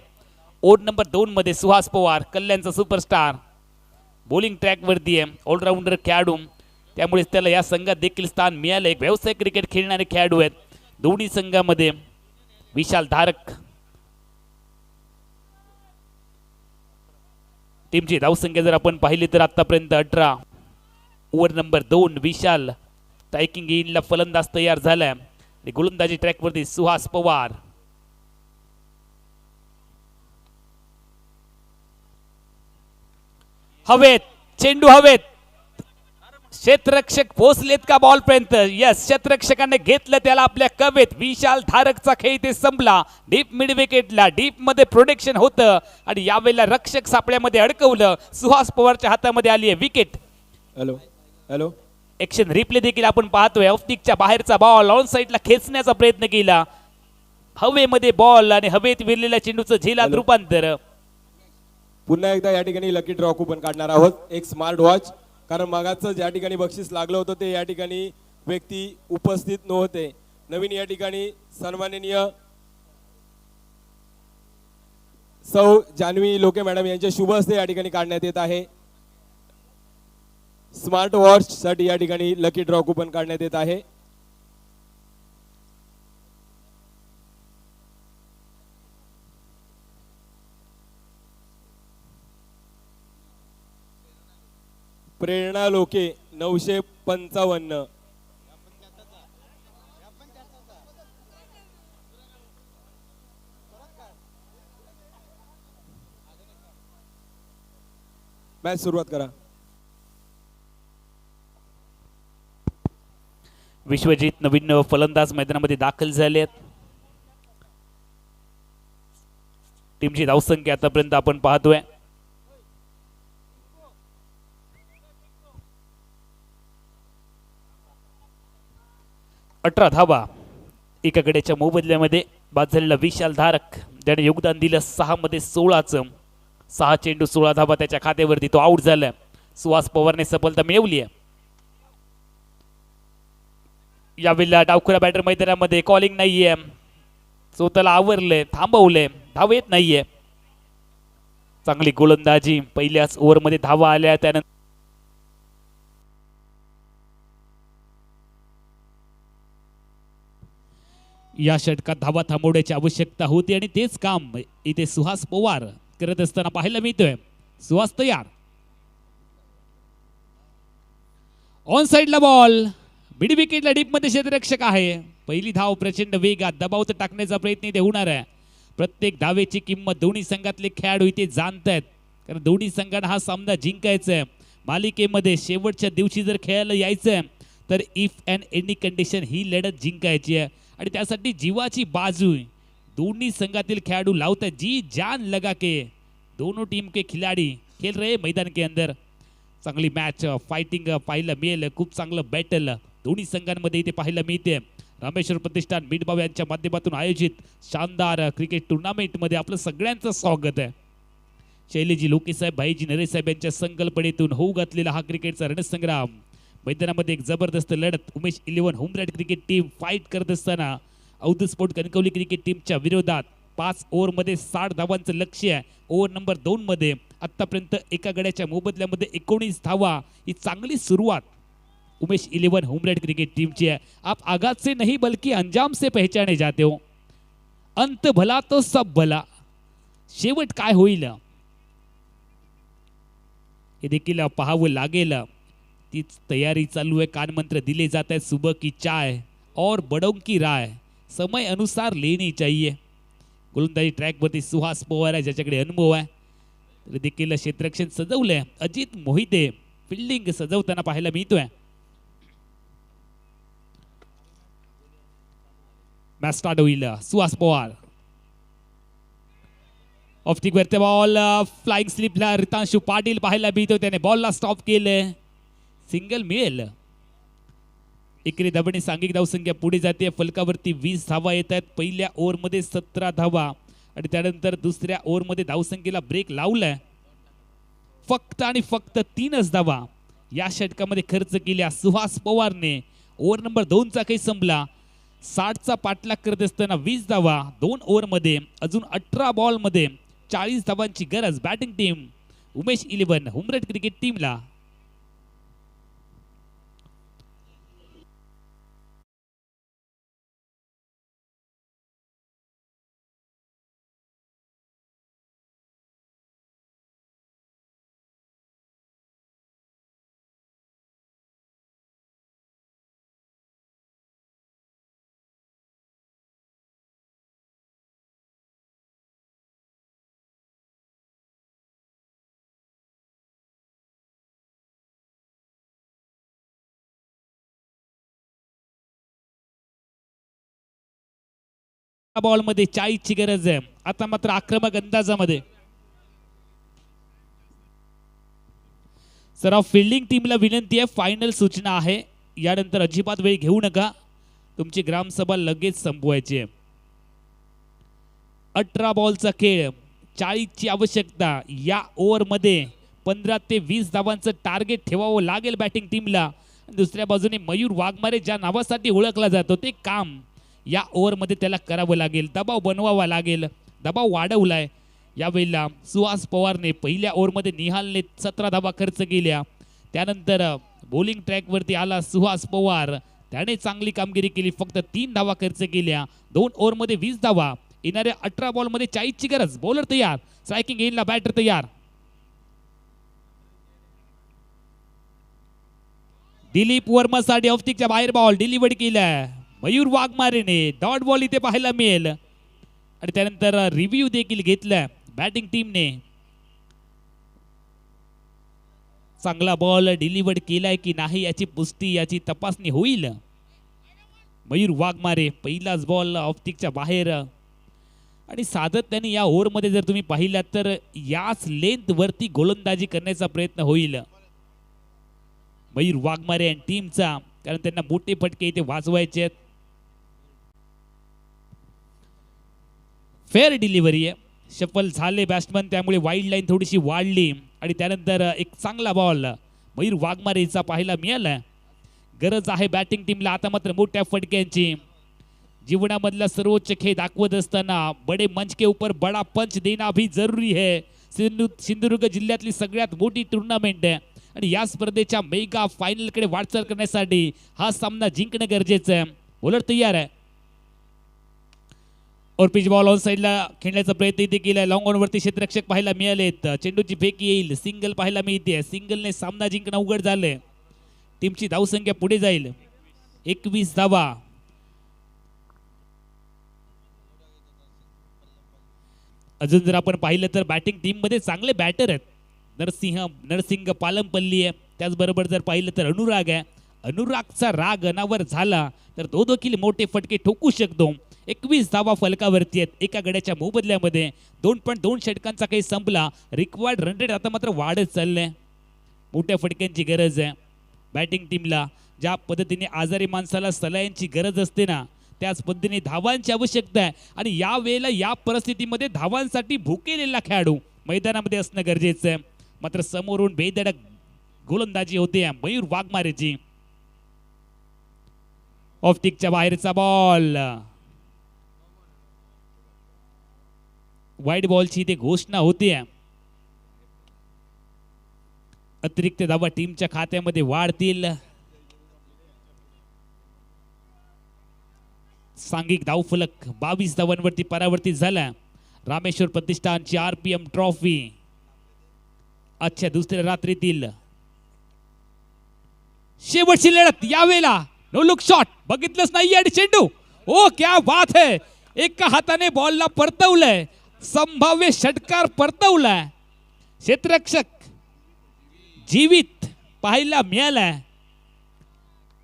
D: ओव्हर नंबर 2 मध्ये सुहास पवार कल्याणचा सुपरस्टार बॉलिंग ट्रॅक वरती आहे, ऑलराऊंडर खेळाडू, त्यामुळे त्याला या संघात देखील स्थान मिळालं. एक व्यावसायिक क्रिकेट खेळणारे खेळाडू आहेत दोन्ही संघामध्ये. विशाल धारक टीमची धावसंख्या जर आपण पाहिली तर आतापर्यंत 18. ओव्हर नंबर 2 विशाल स्ट्रायकिंग इनला फलंदाज तयार झालाय. गोलंदाजी ट्रॅकवरती सुहास पवार. हवेत चेंडू हवेत, क्षेत्ररक्षक पोहोचलेत का बॉल पर्यंत? यस, क्षेत्ररक्षकाने घेतलं त्याला आपल्या कवेत. विशाल धारकचा खेळ इथे संपला. डीप मिड विकेटला डीप मध्ये प्रोटेक्शन होतं आणि यावेळेला रक्षक सापळ्यामध्ये अडकवलं. सुहास पवारच्या हातामध्ये आली आहे wicket.
C: Hello hello
D: action replay देखील आपण पाहतोय. ऑफस्टिकच्या बाहेरचा बॉल ऑन साईडला खेचण्याचा प्रयत्न केला. हवेमध्ये बॉल आणि हवेत विरलेल्या चेंडूचं झेलात रूपांतर.
C: पुन्हा एकदा या ठिकाणी लकी ड्रॉ कुपन काढणार आहोत. एक स्मार्ट वॉच, कारण मागाचं ज्या ठिकाणी बक्षीस लागलं होतं ते या ठिकाणी व्यक्ती उपस्थित नव्हते. नवीन या ठिकाणी सन्माननीय सौ जान्हवी लोके मॅडम यांच्या शुभ हस्ते या ठिकाणी काढण्यात येत आहे. स्मार्ट वॉच साठी या ठिकाणी लकी ड्रॉ कुपन काढण्यात येत आहे. प्रेरणा लोके 955. मॅच सुरुवात करा.
D: विश्वजित नवीन फलंदाज मैदानामध्ये दाखल झाले आहेत. टीमची धावसंख्या आतापर्यंत आपण पाहतोय 18 धावा. एका गड्याच्या मोबदल्यामध्ये बाद झालेला विशाल धारक ज्याने योगदान दिलं 6 मध्ये 16चं. 6 चेंडू 16 धावा त्याच्या खात्यावरती, तो आउट झाला. सुहास पवारने सफलता मिळवली आहे. यावेळेला डावखुरा बॅटर मैदानामध्ये कॉलिंग नाहीये, स्वतःला आवरले, थांबवले, धाव येत नाहीये. चांगली गोलंदाजी, पहिल्याच ओव्हरमध्ये धावा आल्या. त्यानंतर या षटकात धावा थांबवण्याची आवश्यकता होती आणि तेच काम इथे सुहास पवार करत असताना पाहायला मिळतोय. सुहास तयार. ऑन साइडला बॉल, मिड विकेटला डीप मध्ये क्षेत्ररक्षक आहे. पहिली धाव प्रचंड वेगात दबाव तर टाकण्याचा प्रयत्न इथे होणार आहे. प्रत्येक धावेची किंमत दोन्ही संघातले खेळाडू इथे जाणतायत, कारण दोन्ही संघांना हा सामना जिंकायचा आहे. मालिकेमध्ये शेवटच्या दिवशी जर खेळायला यायचंय तर इफ अँड एनी कंडिशन ही लढत जिंकायची आहे आणि त्यासाठी जीवाची बाजू दोन्ही संघातील खेळाडू लावतात. जी जान लगा के दोनों टीम के खिलाड़ी खेल रहे मैदान के अंदर. चांगली मॅच फायटिंग पाहायला मिळेल. खूप चांगलं बॅटल दोन्ही संघांमध्ये इथे पाहायला मिळते. रामेश्वर प्रतिष्ठान मिडबाव यांच्या माध्यमातून आयोजित शानदार क्रिकेट टुर्नामेंटमध्ये आपलं सगळ्यांचं स्वागत आहे. शैलेजी लोकेसाहेब, भाईजी नरेसाहेब यांच्या संकल्पनेतून होऊ घातलेला हा क्रिकेटचा रणसंग्राम. मैदानामध्ये एक जबरदस्त लढत. उमेश 11 होमरॅट क्रिकेट टीम फाईट करत असताना औध स्पोर्ट कणकवली क्रिकेट टीमच्या विरोधात 5 ओव्हरमध्ये 60 धावांचं लक्ष्य आहे. ओव्हर नंबर 2 मध्ये आतापर्यंत एका गड्याच्या मोबदल्यामध्ये 19 धावा. ही चांगली सुरुवात उमेश 11 होमरॅट क्रिकेट टीमची आहे. आप आगाज से नहीं बल्कि अंजाम से पहचाने जाते हो. अंत भला तो सब भला. शेवट काय होईल हे देखील पाहावं लागेल. तीच तयारी चालू आहे. कानमंत्र दिले जात आहेत. सुबह की चाय और बड़ों की राय समय अनुसार लेनी चाहिए. गोलंदाजी ट्रॅकवरती सुहास पवार आहे, ज्याच्याकडे अनुभव आहे. तर देखील क्षेत्ररक्षण सजवलंय. अजित मोहिते फिल्डिंग सजवताना पाहायला मिळतोय. मॅच स्टार्ट होईल. सुहास पवार ऑफ्टिक वरती बॉल, फ्लाइंग स्लिपला रितांशु पाटील पाहायला मिळतो. त्याने बॉलला स्टॉप केलं. सिंगल मिळेल. एकेरी धावांनी सांघिक धावसंख्या पुढे जाते. फलकावरती 20 धावा येत आहेत. पहिल्या ओव्हरमध्ये 17 धावा आणि त्यानंतर दुसऱ्या ओव्हरमध्ये धावसंख्येला ब्रेक लावलाय. फक्त आणि फक्त 3च धावा या षटकामध्ये खर्च केल्या सुहास पवारने. ओव्हर नंबर 2चा काही संपला. 60चा पाठलाग करत असताना 20 धावा 2 ओव्हरमध्ये. अजून 18 बॉलमध्ये 40 धावांची गरज batting team Umesh 11 Umarath cricket टीमला. बॉल मध्ये 40 ची गरज आहे. आता मात्र आक्रमक अंदाजामध्ये सराव फिल्डिंग टीमला विनंती आहे, फायनल सूचना आहे, यानंतर अजिबात वेळ घेऊ नका, तुमची ग्रामसभा लगेच संपवायची आहे. 18 बॉलचा खेळ, 40 ची आवश्यकता. या ओव्हरमध्ये 15 ते 20 धावांचं टार्गेट ठेवावं लागेल बॅटिंग टीमला. दुसऱ्या बाजूने मयूर वाघमारे ज्या नावासाठी ओळखला जातो ते काम या ओव्हरमध्ये त्याला करावं लागेल, दबाव बनवावा लागेल. दबाव वाढवलाय यावेळेला सुहास पवारने. पहिल्या ओव्हरमध्ये निहालने 17 धावा खर्च केल्या. त्यानंतर बॉलिंग ट्रॅकवरती आला सुहास पवार, त्याने चांगली कामगिरी केली, फक्त 3 धावा खर्च केल्या. 2 ओव्हरमध्ये 20 धावा. येणाऱ्या 18 बॉलमध्ये 40 ची गरज. बॉलर तयार, स्ट्रायकिंग एंडला बॅटर तयार. दिलीप वर्मासाठी ऑफस्टिकच्या बाहेर बॉल डिलिव्हर्ड केलाय मयूर वाघमारेने. डॉट बॉल इथे पाहायला मिळेल आणि त्यानंतर रिव्ह्यू देखील घेतला बॅटिंग टीमने. चांगला बॉल डिलिव्हर्ड केलाय की नाही याची पुष्टी, याची तपासणी होईल. मयूर वाघमारे पहिलाच बॉल ऑफस्टिकच्या बाहेर आणि सातत्याने या ओव्हरमध्ये जर तुम्ही पाहिलात तर याच लेंथ वरती गोलंदाजी करण्याचा प्रयत्न होईल मयूर वाघमारे आणि टीमचा, कारण त्यांना मोठे फटके इथे वाजवायचे आहेत. फेअर डिलिव्हरी आहे, शफल झाले बॅट्समन, त्यामुळे वाईल्ड लाईन थोडीशी वाढली आणि त्यानंतर एक चांगला बॉल मयूर वाघमारेचा पाहायला मिळाला. गरज आहे बॅटिंग टीमला आता मात्र मोठ्या फटक्यांची. जीवनामधला सर्वोच्च खेळ दाखवत असताना बडे मंच के ऊपर बडा पंच देना भी जरुरी है. सिंधुदुर्ग जिल्ह्यातली सगळ्यात मोठी टुर्नामेंट आहे आणि या स्पर्धेच्या मेगा फायनलकडे वाटचाल करण्यासाठी हा सामना जिंकणं गरजेचं आहे. बॉलर तयार आहे और पिच बॉल ऑन साईडला खेळण्याचा प्रयत्न इथे केलाय. लॉंग ऑन वरती क्षेत्ररक्षक पाहायला मिळालेत. चेंडूची फेक येईल, सिंगल पाहायला मिळते. सिंगलने सामना जिंकणं उघड झालंय. टीमची धावसंख्या पुढे जाईल 21 धावा. अजून जर आपण पाहिलं तर बॅटिंग टीम मध्ये चांगले बॅटर आहेत. नरसिंग पालमपल्ली आहे, त्याचबरोबर जर पाहिलं तर अनुराग आहे. अनुरागचा राग अनावर झाला तर तो देखील मोठे फटके ठोकू शकतो. 21 धावा फलकावरती आहेत एका गड्याच्या मोबदल्यामध्ये. 2.2 षटकांचा काही संपला. रिक्वायर्ड रन रेट आता मात्र वाढत चाललंय. मोठ्या फटक्यांची गरज आहे बॅटिंग टीमला. ज्या पद्धतीने आजारी माणसाला सलाईंची गरज असते ना, त्याच पद्धतीने धावांची आवश्यकता आहे आणि या वेळेला या परिस्थितीमध्ये धावांसाठी भुकेलेला खेळाडू मैदानामध्ये असणं गरजेचं आहे. मात्र समोरून बेधडक गोलंदाजी होते मयूर वाघमारेची. ऑफस्टिकच्या बाहेरचा बॉल, वाईड बॉलची इथे घोषणा होते. अतिरिक्त धावा टीमच्या खात्यामध्ये वाढतील. सांघिक धावफलक 22 धावांवरती परावर्तित झाला. रामेश्वर प्रतिष्ठानची RPM ट्रॉफी आजच्या दुसऱ्या रात्रीतील शेवटची लढत. यावेळेला नो लुक शॉट बघितलंच नाही आणि चेंडू, ओ क्या बात है, एका हाताने बॉलला परतवलंय, संभाव्य षटकार परतवलाय. क्षेत्ररक्षक जीवित पाहायला मिळालाय.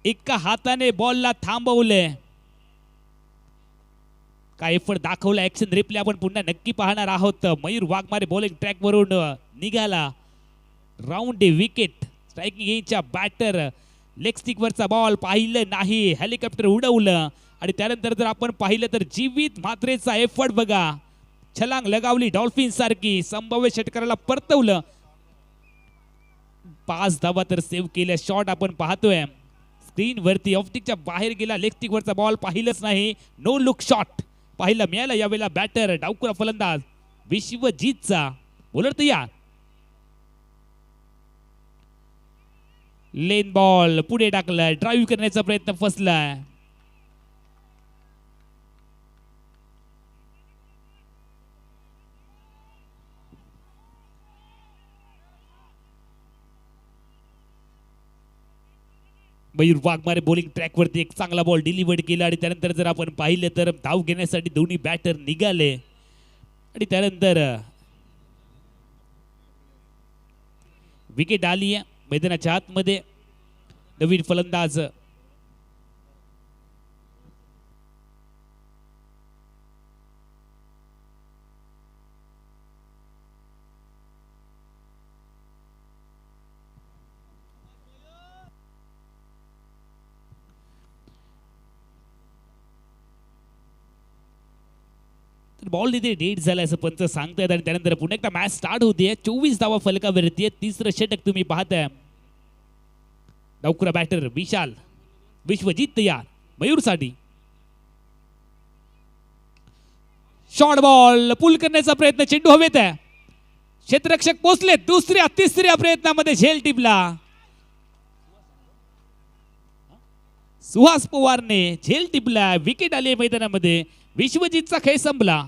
D: एका हाताने बॉलला थांबवलंय. काय एफर्ट दाखवला. ऍक्शन रिप्ले आपण पुन्हा नक्की पाहणार आहोत. मयूर वाघमारे बॉलिंग ट्रॅक वरून निघाला. Round wicket. स्ट्रायकिंग एजच्या बॅटर लेग स्टिक वरचा बॉल पाहिलं नाही, हेलिकॉप्टर उडवलं आणि त्यानंतर जर आपण पाहिलं तर जीवित मात्रेचा एफर्ट बघा. छलांग लगावली डॉल्फिन सारखी, संभाव्य षटकाराला परतवलं. 5 धावा तर सेव्ह केल्या. शॉट आपण पाहतोय स्क्रीन वरती, ऑफस्टिकच्या बाहेर गेला. लेग स्टिक वरचा बॉल पाहिलंच नाही. नो लुक शॉट पाहायला मिळाला. यावेळेला बॅटर डावकुरा फलंदाज विश्वजीतचा. बॉलर तयार. लेन बॉल पुढे टाकलाय, ड्राईव्ह करण्याचा प्रयत्न फसलाय. मयूर वाघमारे बॉलिंग ट्रॅक वरती एक चांगला बॉल डिलिव्हर्ड केला आणि त्यानंतर जर आपण पाहिलं तर धाव घेण्यासाठी दोन्ही बॅटर निघाले आणि त्यानंतर विकेट आली आहे मैदानाच्या आतमध्ये. नवीन फलंदाज बॉल तिथे डेट झाला असं पंच सांगतायत आणि त्यानंतर पुन्हा एकदा मॅच स्टार्ट होते. 24 धावा फलकावरती आहे. तिसरं षटक तुम्ही पाहताय. डावखुरा बॅटर विशाल. विश्वजीत तयार मयूरसाठी. शॉर्ट बॉल पुल करण्याचा प्रयत्न, चेंडू हवेत आहे. क्षेत्ररक्षक पोहोचले. दुसऱ्या तिसऱ्या प्रयत्नामध्ये झेल टिपला. सुहास पवारने झेल टिपला. विकेट आली मैदानामध्ये. विश्वजीतचा खेळ संपला.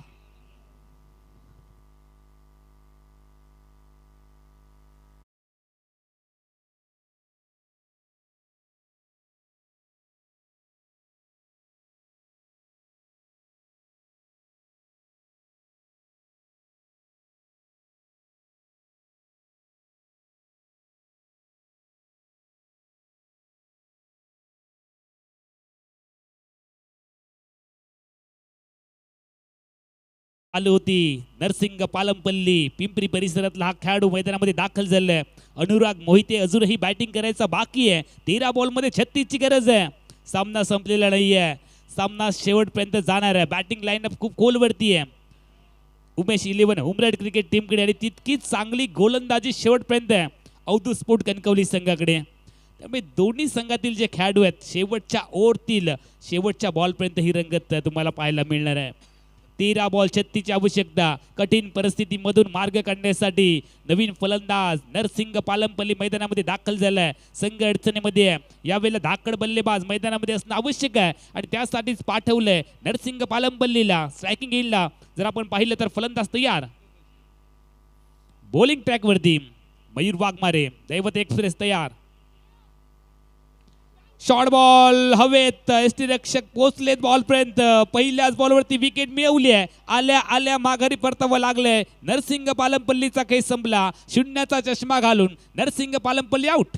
D: आली होती नरसिंग पालमपल्ली पिंपरी परिसरातला हा खेळाडू मैदानामध्ये दाखल झालाय. अनुराग मोहिते अजूनही बॅटिंग करायचा बाकी आहे. 13 बॉल मध्ये 36 ची गरज आहे. सामना संपलेला नाहीये. सामना शेवटपर्यंत जाणार आहे. बॅटिंग लाईनअप खूप खोलवरती आहे. उमेश 11 हुमराड क्रिकेट टीमकडे आणि तितकीच चांगली गोलंदाजी शेवटपर्यंत आहे अवधूत स्पोर्ट कणकवली संघाकडे. त्यामुळे दोन्ही संघातील जे खेळाडू आहेत शेवटच्या ओव्हरतील शेवटच्या बॉलपर्यंत ही रंगत तुम्हाला पाहायला मिळणार आहे. 13 बॉल 36 ची आवश्यकता. कठीण परिस्थितीमधून मार्ग काढण्यासाठी नवीन फलंदाज नरसिंग पालमपल्ली मैदानामध्ये दाखल झालाय. संघ अडचणीमध्ये आहे. यावेळेला धाकड बल्लेबाज मैदानामध्ये असणं आवश्यक आहे आणि त्यासाठीच पाठवलंय नरसिंग पालमपल्लीला. स्ट्रायकिंग येईल जर आपण पाहिलं तर फलंदाज तयार. बॉलिंग ट्रॅक वरती मयूर वाघमारे. दैवत एक्सप्रेस तयार. शॉर्ट बॉल हवेत. एसटी रक्षक पोहोचलेत बॉल पर्यंत. पहिल्याच बॉलवरती विकेट मिळवली आहे. आल्या आल्या माघारी परतावं लागलंय. नरसिंग पालमपल्लीचा खेळ संपला. शून्याचा चष्मा घालून नरसिंग पालमपल्ली आउट.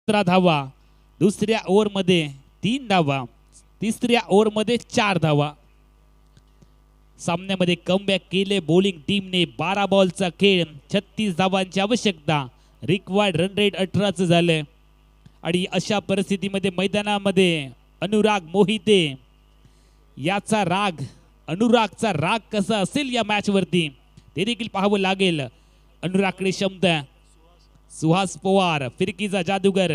D: धावा. दुसऱ्या ओव्हरमध्ये 3 धावा. तिसऱ्या ओव्हरमध्ये 4 धावा. सामन्यामध्ये कमबॅक केले बॉलिंग टीमने. 12 बॉलचा खेळ 36 धावांची आवश्यकता. रिक्वायर्ड रन रेट 18 झाले आणि अशा परिस्थितीमध्ये मैदानामध्ये अनुराग मोहिते याचा राग, अनुरागचा राग कसा असेल या मॅच वरती ते देखील पाहावं लागेल. अनुरागकडे क्षमता. सुहास पवार फिरकीचा जादूगर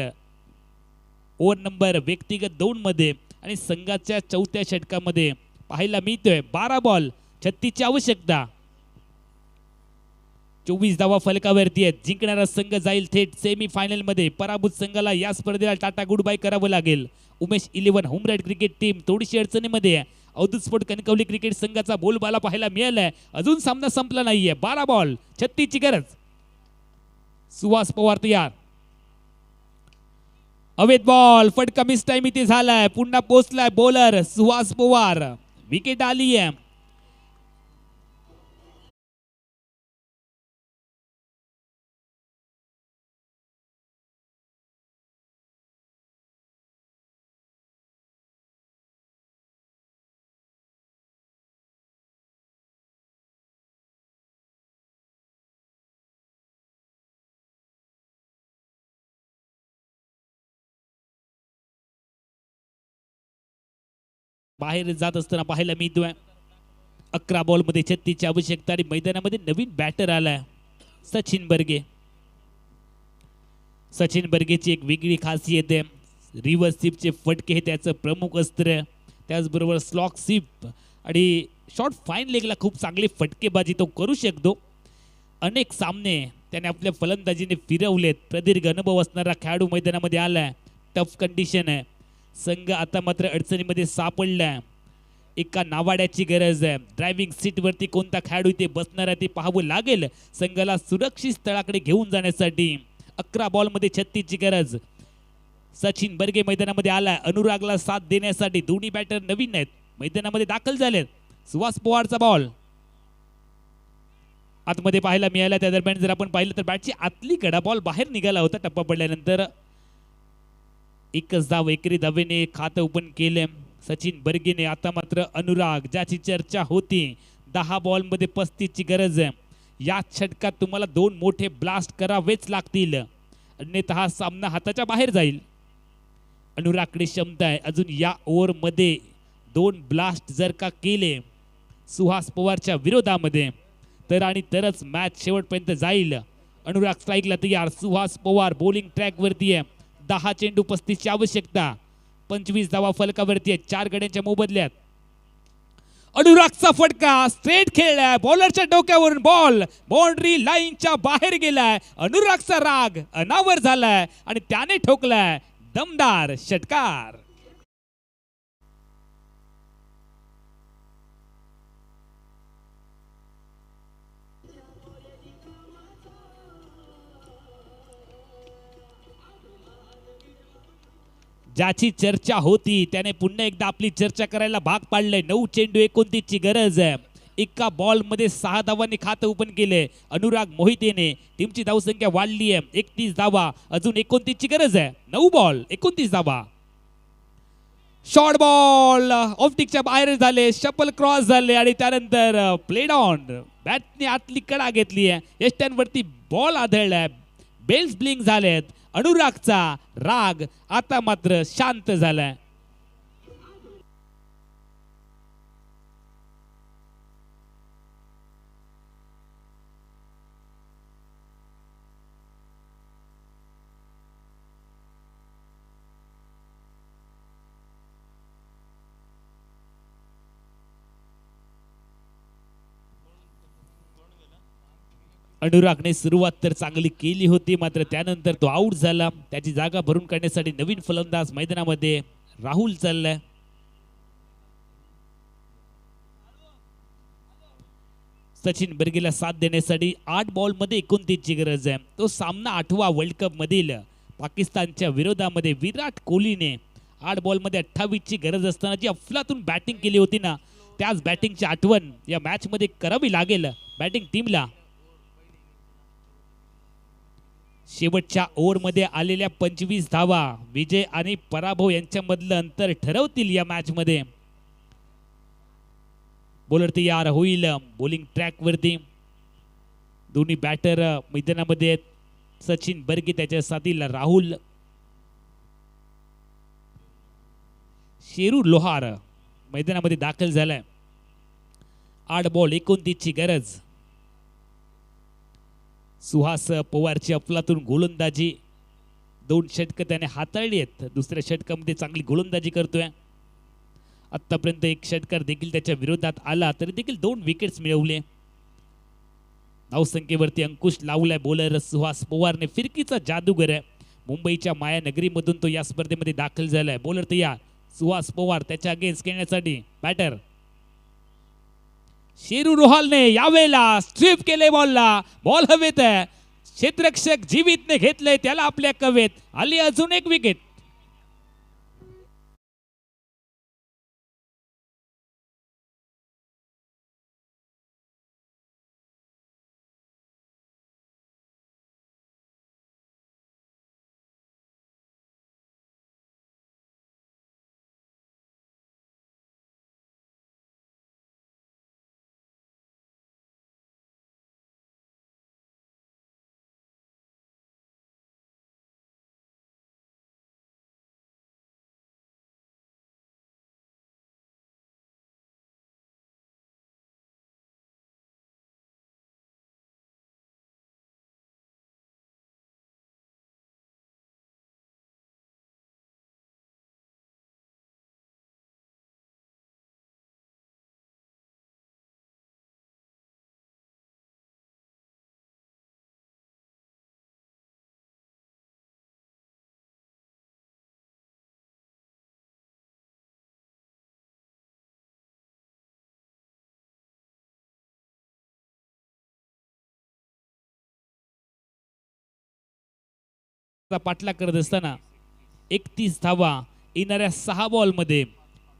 D: ओव्हर नंबर व्यक्तिगत 2 मध्ये आणि संघाच्या चौथ्या षटकामध्ये पाहायला मिळतोय. 12 बॉल 36 ची आवश्यकता. 24 धावा फलकावरती आहेत. जिंकणारा संघ जाईल थेट सेमी फायनल मध्ये. पराभूत संघाला या स्पर्धेला टाटा गुड बाय करावं लागेल. उमेश 11 हुमराड क्रिकेट टीम थोडीशी अडचणीमध्ये आहे. अवधूत स्पोर्ट कणकवली क्रिकेट संघाचा बोलबाला पाहायला मिळालाय. अजून सामना संपला नाहीये. 12 बॉल 36 ची गरज. सुहास पवार तयार. अवैध बॉल फटका मिस टाइम इथे झालाय. पुन्हा पोहोचलाय बॉलर सुहास पवार. विकेट आली आहे. बाहेर जात असताना पाहायला मिळतोय. 11 बॉलमध्ये 36ची आवश्यकता आणि मैदानामध्ये नवीन बॅटर आलाय सचिन बर्गे. सचिन बर्गेची एक वेगळी खासियत आहे. रिव्हर्स स्वीपचे फटके हे त्याचं प्रमुख अस्त्र. त्याचबरोबर स्लॉक स्वीप आणि शॉर्ट फाईन लेगला खूप चांगली फटकेबाजी तो करू शकतो. अनेक सामने त्याने आपल्या फलंदाजीने फिरवलेत. प्रदीर्घ अनुभव असणारा खेळाडू मैदानामध्ये आलाय. टफ कंडिशन आहे. संघ आता मात्र अडचणीमध्ये सापडलाय. एका नावाड्याची गरज आहे. ड्रायव्हिंग सीटवरती कोणता खेळाडू इथे बसणार आहे ते पाहावं लागेल संघाला सुरक्षित स्थळाकडे घेऊन जाण्यासाठी. 11 बॉलमध्ये 36ची गरज. सचिन बर्गे मैदानामध्ये आलाय अनुरागला साथ देण्यासाठी. दोन्ही बॅटर नवीन आहेत, मैदानामध्ये दाखल झालेत. सुहास पवारचा बॉल आतमध्ये पाहायला मिळाला. त्या दरम्यान जर आपण पाहिलं तर बॅटची आतली कडा बॉल बाहेर निघाला होता. टप्पा पडल्यानंतर एकच धाव एकेरी धावेने खातं ओपन केले सचिन बर्गेने. आता मात्र अनुराग ज्याची चर्चा होती 10 बॉलमध्ये 35ची गरज आहे. या षटकात तुम्हाला 2 मोठे ब्लास्ट करावेच लागतील, अन्यथा हा सामना हाताच्या बाहेर जाईल. अनुरागकडे क्षमता आहे अजून या ओव्हरमध्ये 2 ब्लास्ट जर का केले सुहास पवारच्या विरोधामध्ये तर आणि तरच मॅच शेवटपर्यंत जाईल. अनुराग स्ट्राईकला तयार. सुहास पवार बॉलिंग ट्रॅकवरती आहे. 10 चेंडू 35ची आवश्यकता. 25 धावा फलकावरती आहेत 4 गड्यांच्या मोबदल्यात. अनुरागचा फटका स्ट्रेट खेळलाय. बॉलरच्या डोक्यावरून बॉल बाउंड्री लाईनच्या बाहेर गेलाय. अनुरागचा राग अनावर झालाय आणि त्याने ठोकलाय दमदार षटकार. ज्याची चर्चा होती त्याने पुन्हा एकदा आपली चर्चा करायला भाग पाडले. 9 चेंडू 29ची गरज आहे. एका बॉलमध्ये 6 धावांनी खातं ओपन केले अनुराग मोहितेने. टीमची धावसंख्या वाढली आहे 31 धावा. अजून 29ची गरज आहे. 9 बॉल 29 धावा. शॉर्ट बॉल ऑफटिकच्या बाहेर झाले. शपल क्रॉस झाले आणि त्यानंतर प्लेड ऑन. बॅटने आतली कडा घेतली आहे. यष्ट्यांवरती बॉल आदळलाय. बेल्स ब्लिंक झालेत. अनुरागचा राग आता मात्र शांत झालाय. अनुरागने सुरुवात तर चांगली केली होती मात्र त्यानंतर तो आउट झाला. त्याची जागा भरून काढण्यासाठी नवीन फलंदाज मैदानामध्ये राहुल चाललाय. सचिन बर्गेला साथ देण्यासाठी 8 बॉलमध्ये 29ची गरज आहे. तो सामना 8वा वर्ल्ड कप मधील पाकिस्तानच्या विरोधामध्ये विराट कोहलीने 8 बॉलमध्ये 28ची गरज असताना जी अफलातून बॅटिंग केली होती ना, त्याच बॅटिंगची आठवण या मॅच मध्ये करावी लागेल बॅटिंग टीमला. शेवटच्या ओव्हरमध्ये आलेल्या 25 धावा विजय आणि पराभव यांच्यामधलं अंतर ठरवतील या मॅच मध्ये. बॉलर तयार होईल बॉलिंग ट्रॅक वरती. दोन्ही बॅटर मैदानामध्ये आहेत. सचिन बर्गे त्याच्या साथीला राहुल. शेरू लोहार मैदानामध्ये दाखल झालाय. 8 बॉल 29ची गरज. सुहास पवारची अफलातून गोलंदाजी. 2 षटक त्याने हाताळली आहेत. दुसऱ्या षटकामध्ये चांगली गोलंदाजी करतोय. आतापर्यंत 1 षटकार देखील त्याच्या विरोधात आला तरी देखील 2 विकेट्स मिळवले. धावसंख्येवरती अंकुश लावलाय बॉलर सुहास पवारने. फिरकीचा जादूगर आहे. मुंबईच्या मायानगरीमधून तो या स्पर्धेमध्ये दाखल झालाय. बॉलर तयार. सुहास पवार त्याच्या अगेन्स्ट खेळण्यासाठी बॅटर शेरू रोहालने यावेळेला स्ट्रीप केले बॉलला. बॉल हवेत आहे. क्षेत्ररक्षक जीवितने घेतले त्याला आपल्या कवेत. आली अजून 1 विकेट. पाठलाग करत असताना 31 धावा येणाऱ्या 6 बॉलमध्ये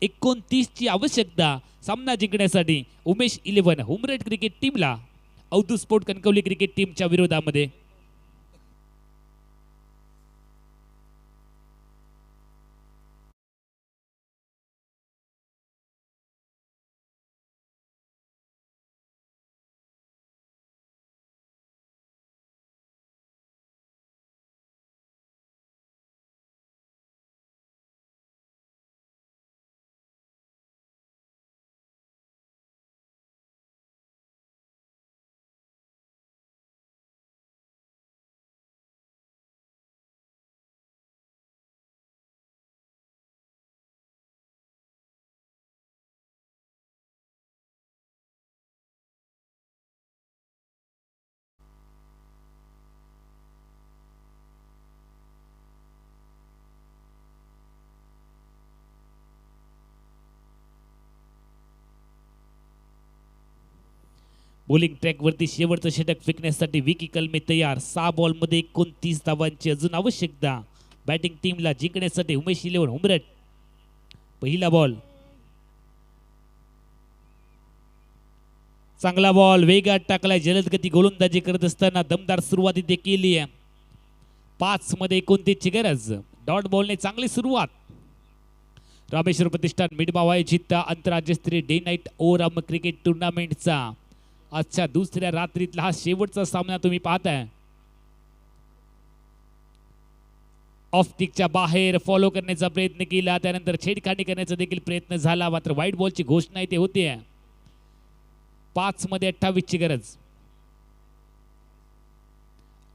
D: 29 ची आवश्यकता सामना जिंकण्यासाठी उमेश 11 हुमरेट क्रिकेट टीमला अवधूत स्पोर्ट कणकवली क्रिकेट टीमच्या विरोधामध्ये. बॉलिंग ट्रॅकवरती शेवटचं षटक फेकण्यासाठी विकी कलमे तयार. 6 बॉलमध्ये 29 धावांची अजून आवश्यकता बॅटिंग टीमला जिंकण्यासाठी उमेश 11 हुमरट. पहिला बॉल चांगला बॉल वेगात टाकलाय. जलद गती गोलंदाजी करत असताना दमदार सुरुवात इथे केली आहे. 5 मध्ये 29 ची गरज. डॉट बॉलने चांगली सुरुवात. रामेश्वर प्रतिष्ठान मिडमाव आयोजित आंतरराज्यस्तरीय डे नाईट ओव्हरआर्म क्रिकेट टुर्नामेंटचा आजच्या दुसऱ्या रात्रीतला हा शेवटचा सामना तुम्ही पाहताय. ऑफ टिकच्या बाहेर फॉलो करण्याचा प्रयत्न केला, त्यानंतर छेडखानी करण्याचा देखील प्रयत्न झाला, मात्र व्हाईट बॉलची घोषणा इथे होते. 5 मध्ये 28 ची गरज.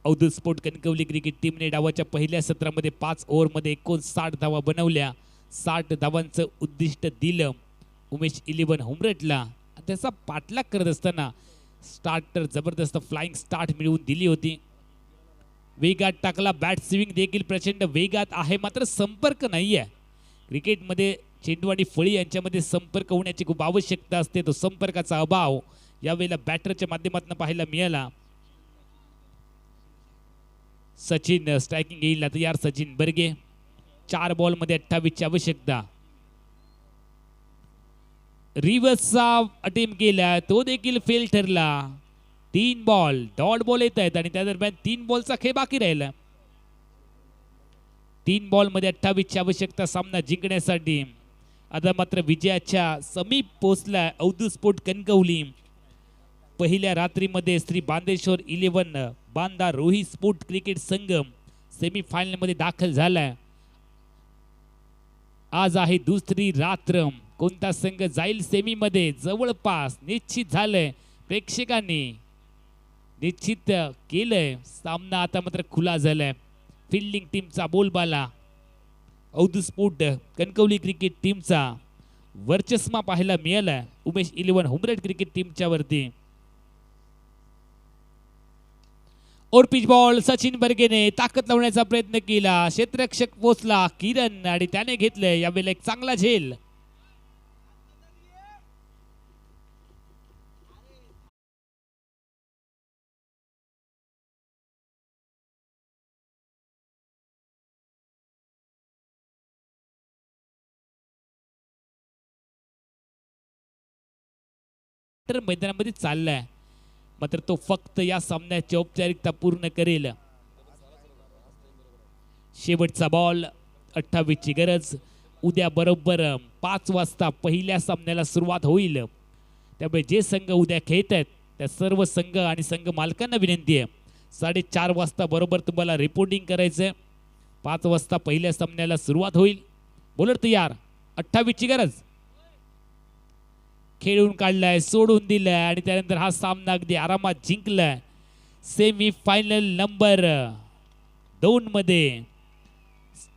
D: अवधूत स्पोर्ट कणकवली क्रिकेट टीमने डावाच्या पहिल्या सत्रामध्ये 5 ओव्हरमध्ये 59 धावा बनवल्या. 60 धावांचं उद्दिष्ट दिलं उमेश 11 हुमरटला. त्याचा पाठलाग करत असताना स्टार्टर जबरदस्त फ्लाइंग स्टार्ट मिळवून दिली होती. वेगात टाकला. बॅट स्विंग देखील प्रचंड वेगात आहे, मात्र संपर्क नाही आहे. क्रिकेटमध्ये चेंडू आणि फळी यांच्यामध्ये संपर्क होण्याची खूप आवश्यकता असते. तो संपर्काचा अभाव यावेळेला बॅटरच्या माध्यमातून पाहायला मिळाला. सचिन स्ट्रायकिंग येईल तयार. सचिन बर्गे. 4 बॉलमध्ये 28 ची आवश्यकता. रिव्हर्सचा अटेम्प्ट केला, तो देखील फेल ठरला. 3 बॉल डॉट बॉल येत आहेत आणि त्या दरम्यान 3 बॉलचा खेळ बाकी राहिला. 3 बॉलमध्ये 28 ची आवश्यकता सामना जिंकण्यासाठी. आता मात्र विजयाच्या समीप पोहोचला अवधूत स्पोर्ट कणकवली. पहिल्या रात्रीमध्ये श्री बांदेश्वर 11 बांदा रोही स्पोर्ट क्रिकेट संघ सेमी फायनल मध्ये दाखल झालाय. आज आहे दुसरी रात्र. कोणता संघ जाईल सेमी मध्ये जवळपास निश्चित झालंय. प्रेक्षकांनी निश्चित केलंय. सामना आता मात्र खुला झालाय. फिल्डिंग टीमचा बोलबाला अवधूत स्पोर्ट कणकवली क्रिकेट टीमचा वर्चस्व पाहायला मिळाला उमेश 11 हुमरेट क्रिकेट टीमच्या वरती. और पिच बॉल सचिन बर्गेने ताकद लावण्याचा प्रयत्न केला. क्षेत्ररक्षक पोचला किरण आणि त्याने घेतलंय यावेळेला एक चांगला झेल. मैदानामध्ये चाललाय, मात्र तो फक्त या सामन्याची औपचारिकता पूर्ण करेल. शेवटचा बॉल. 28 ची गरज. उद्या बरोबर 5 वाजता पहिल्या सामन्याला सुरुवात होईल. त्यामुळे जे संघ उद्या खेळत आहेत त्या सर्व संघ आणि संघ मालकांना विनंती आहे 4:30 वाजता बरोबर तुम्हाला रिपोर्टिंग करायचंय. 5 वाजता पहिल्या सामन्याला सुरुवात होईल. बॉलर तयार. 28 ची गरज. खेळून काढलाय, सोडून दिलाय आणि त्यानंतर हा सामना अगदी आरामात जिंकलाय. सेमी फायनल नंबर 2 मध्ये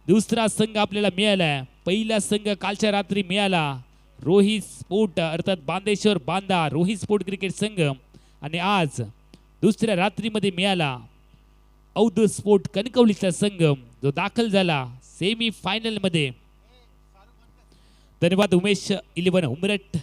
D: दुसरा संघ आपल्याला मिळालाय. पहिला संघ कालच्या रात्री मिळाला रोही स्पोर्ट अर्थात बांदेश्वर बांदा रोही स्पोर्ट क्रिकेट संघ आणि आज दुसऱ्या रात्रीमध्ये मिळाला अवधूत स्पोर्ट कणकवलीचा संघ जो दाखल झाला सेमी फायनल मध्ये. धन्यवाद उमेश 11 हुमरट.